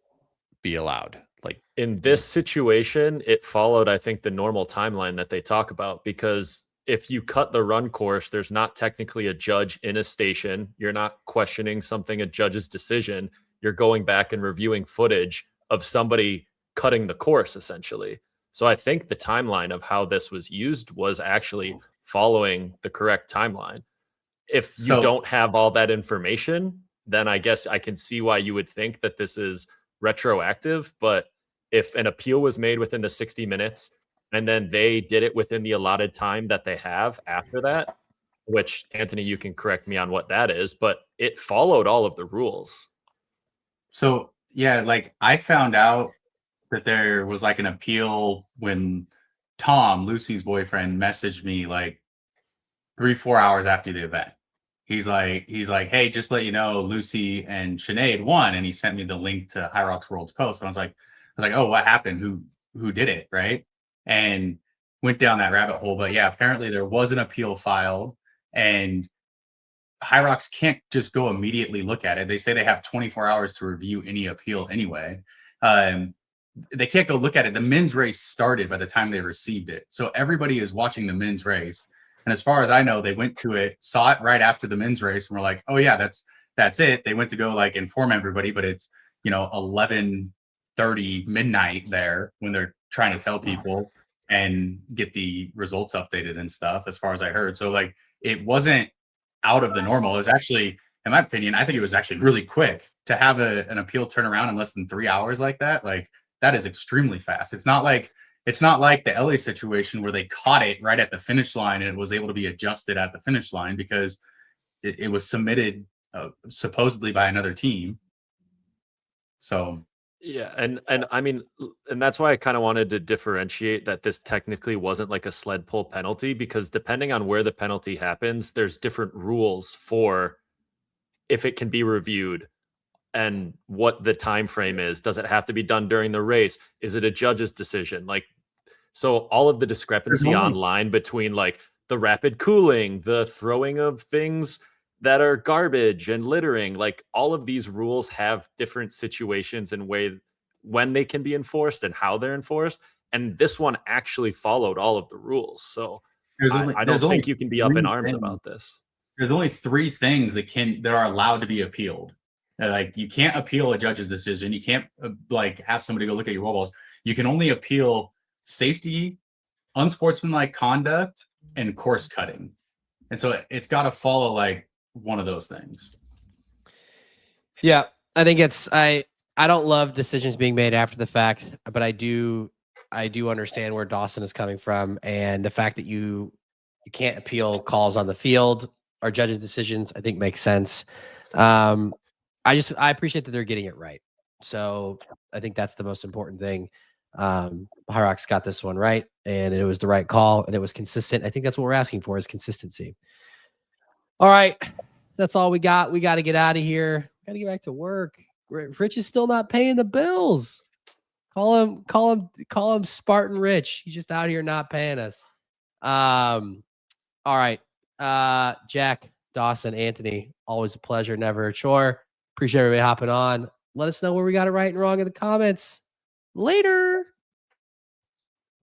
be allowed? Like in this situation, it followed, I think, the normal timeline that they talk about, because if you cut the run course, there's not technically a judge in a station. You're not questioning something, a judge's decision. You're going back and reviewing footage of somebody cutting the course, essentially. So I think the timeline of how this was used was actually following the correct timeline. If you don't have all that information, then I guess I can see why you would think that this is retroactive. But if an appeal was made within the 60 minutes and then they did it within the allotted time that they have after that, which, Anthony, you can correct me on what that is, but it followed all of the rules. So yeah, like I found out that there was like an appeal when Tom, Lucy's boyfriend, messaged me like 3-4 hours after the event. He's like, hey, just let you know, Lucy and Sinead won, and he sent me the link to HYROX World's post. And I was like, oh, what happened? Who did it, right? And went down that rabbit hole. But yeah, apparently there was an appeal filed, and HYROX can't just go immediately look at it. They say they have 24 hours to review any appeal anyway. they can't go look at it. The men's race started by the time they received it. So everybody is watching the men's race. And as far as I know, they went to it, saw it right after the men's race, and were like, oh yeah, that's it. They went to go like inform everybody, but it's 11:30 midnight there when they're trying to tell people and get the results updated and stuff, as far as I heard. So like it wasn't out of the normal. It was actually, in my opinion, I think it was actually really quick to have an appeal turn around in less than 3 hours like that. Like that is extremely fast. It's not like the LA situation where they caught it right at the finish line and it was able to be adjusted at the finish line because it was submitted supposedly by another team. So yeah, and I mean, and that's why I kind of wanted to differentiate that this technically wasn't like a sled pull penalty, because depending on where the penalty happens, there's different rules for if it can be reviewed and what the time frame is. Does it have to be done during the race? Is it a judge's decision? Like, so all of the discrepancy online between like the rapid cooling, the throwing of things that are garbage and littering, like all of these rules have different situations and when they can be enforced and how they're enforced. And this one actually followed all of the rules. So I don't think you can be up in arms about this. There's only 3 things that are allowed to be appealed. Like you can't appeal a judge's decision. You can't like have somebody go look at your wall balls. You can only appeal safety, unsportsmanlike conduct, and course cutting. And so it's got to follow like one of those things. Yeah, I think I don't love decisions being made after the fact, but I do understand where Dawson is coming from, and the fact that you can't appeal calls on the field or judges' decisions, I think makes sense. I appreciate that they're getting it right. So I think that's the most important thing. HYROX got this one right, and it was the right call, and it was consistent. I think that's what we're asking for, is consistency. All right, that's all we got. We got to get out of here. Got to get back to work. Rich is still not paying the bills. Call him Spartan Rich. He's just out here not paying us. All right, Jack, Dawson, Anthony, always a pleasure, never a chore. Appreciate everybody hopping on. Let us know where we got it right and wrong in the comments. Later.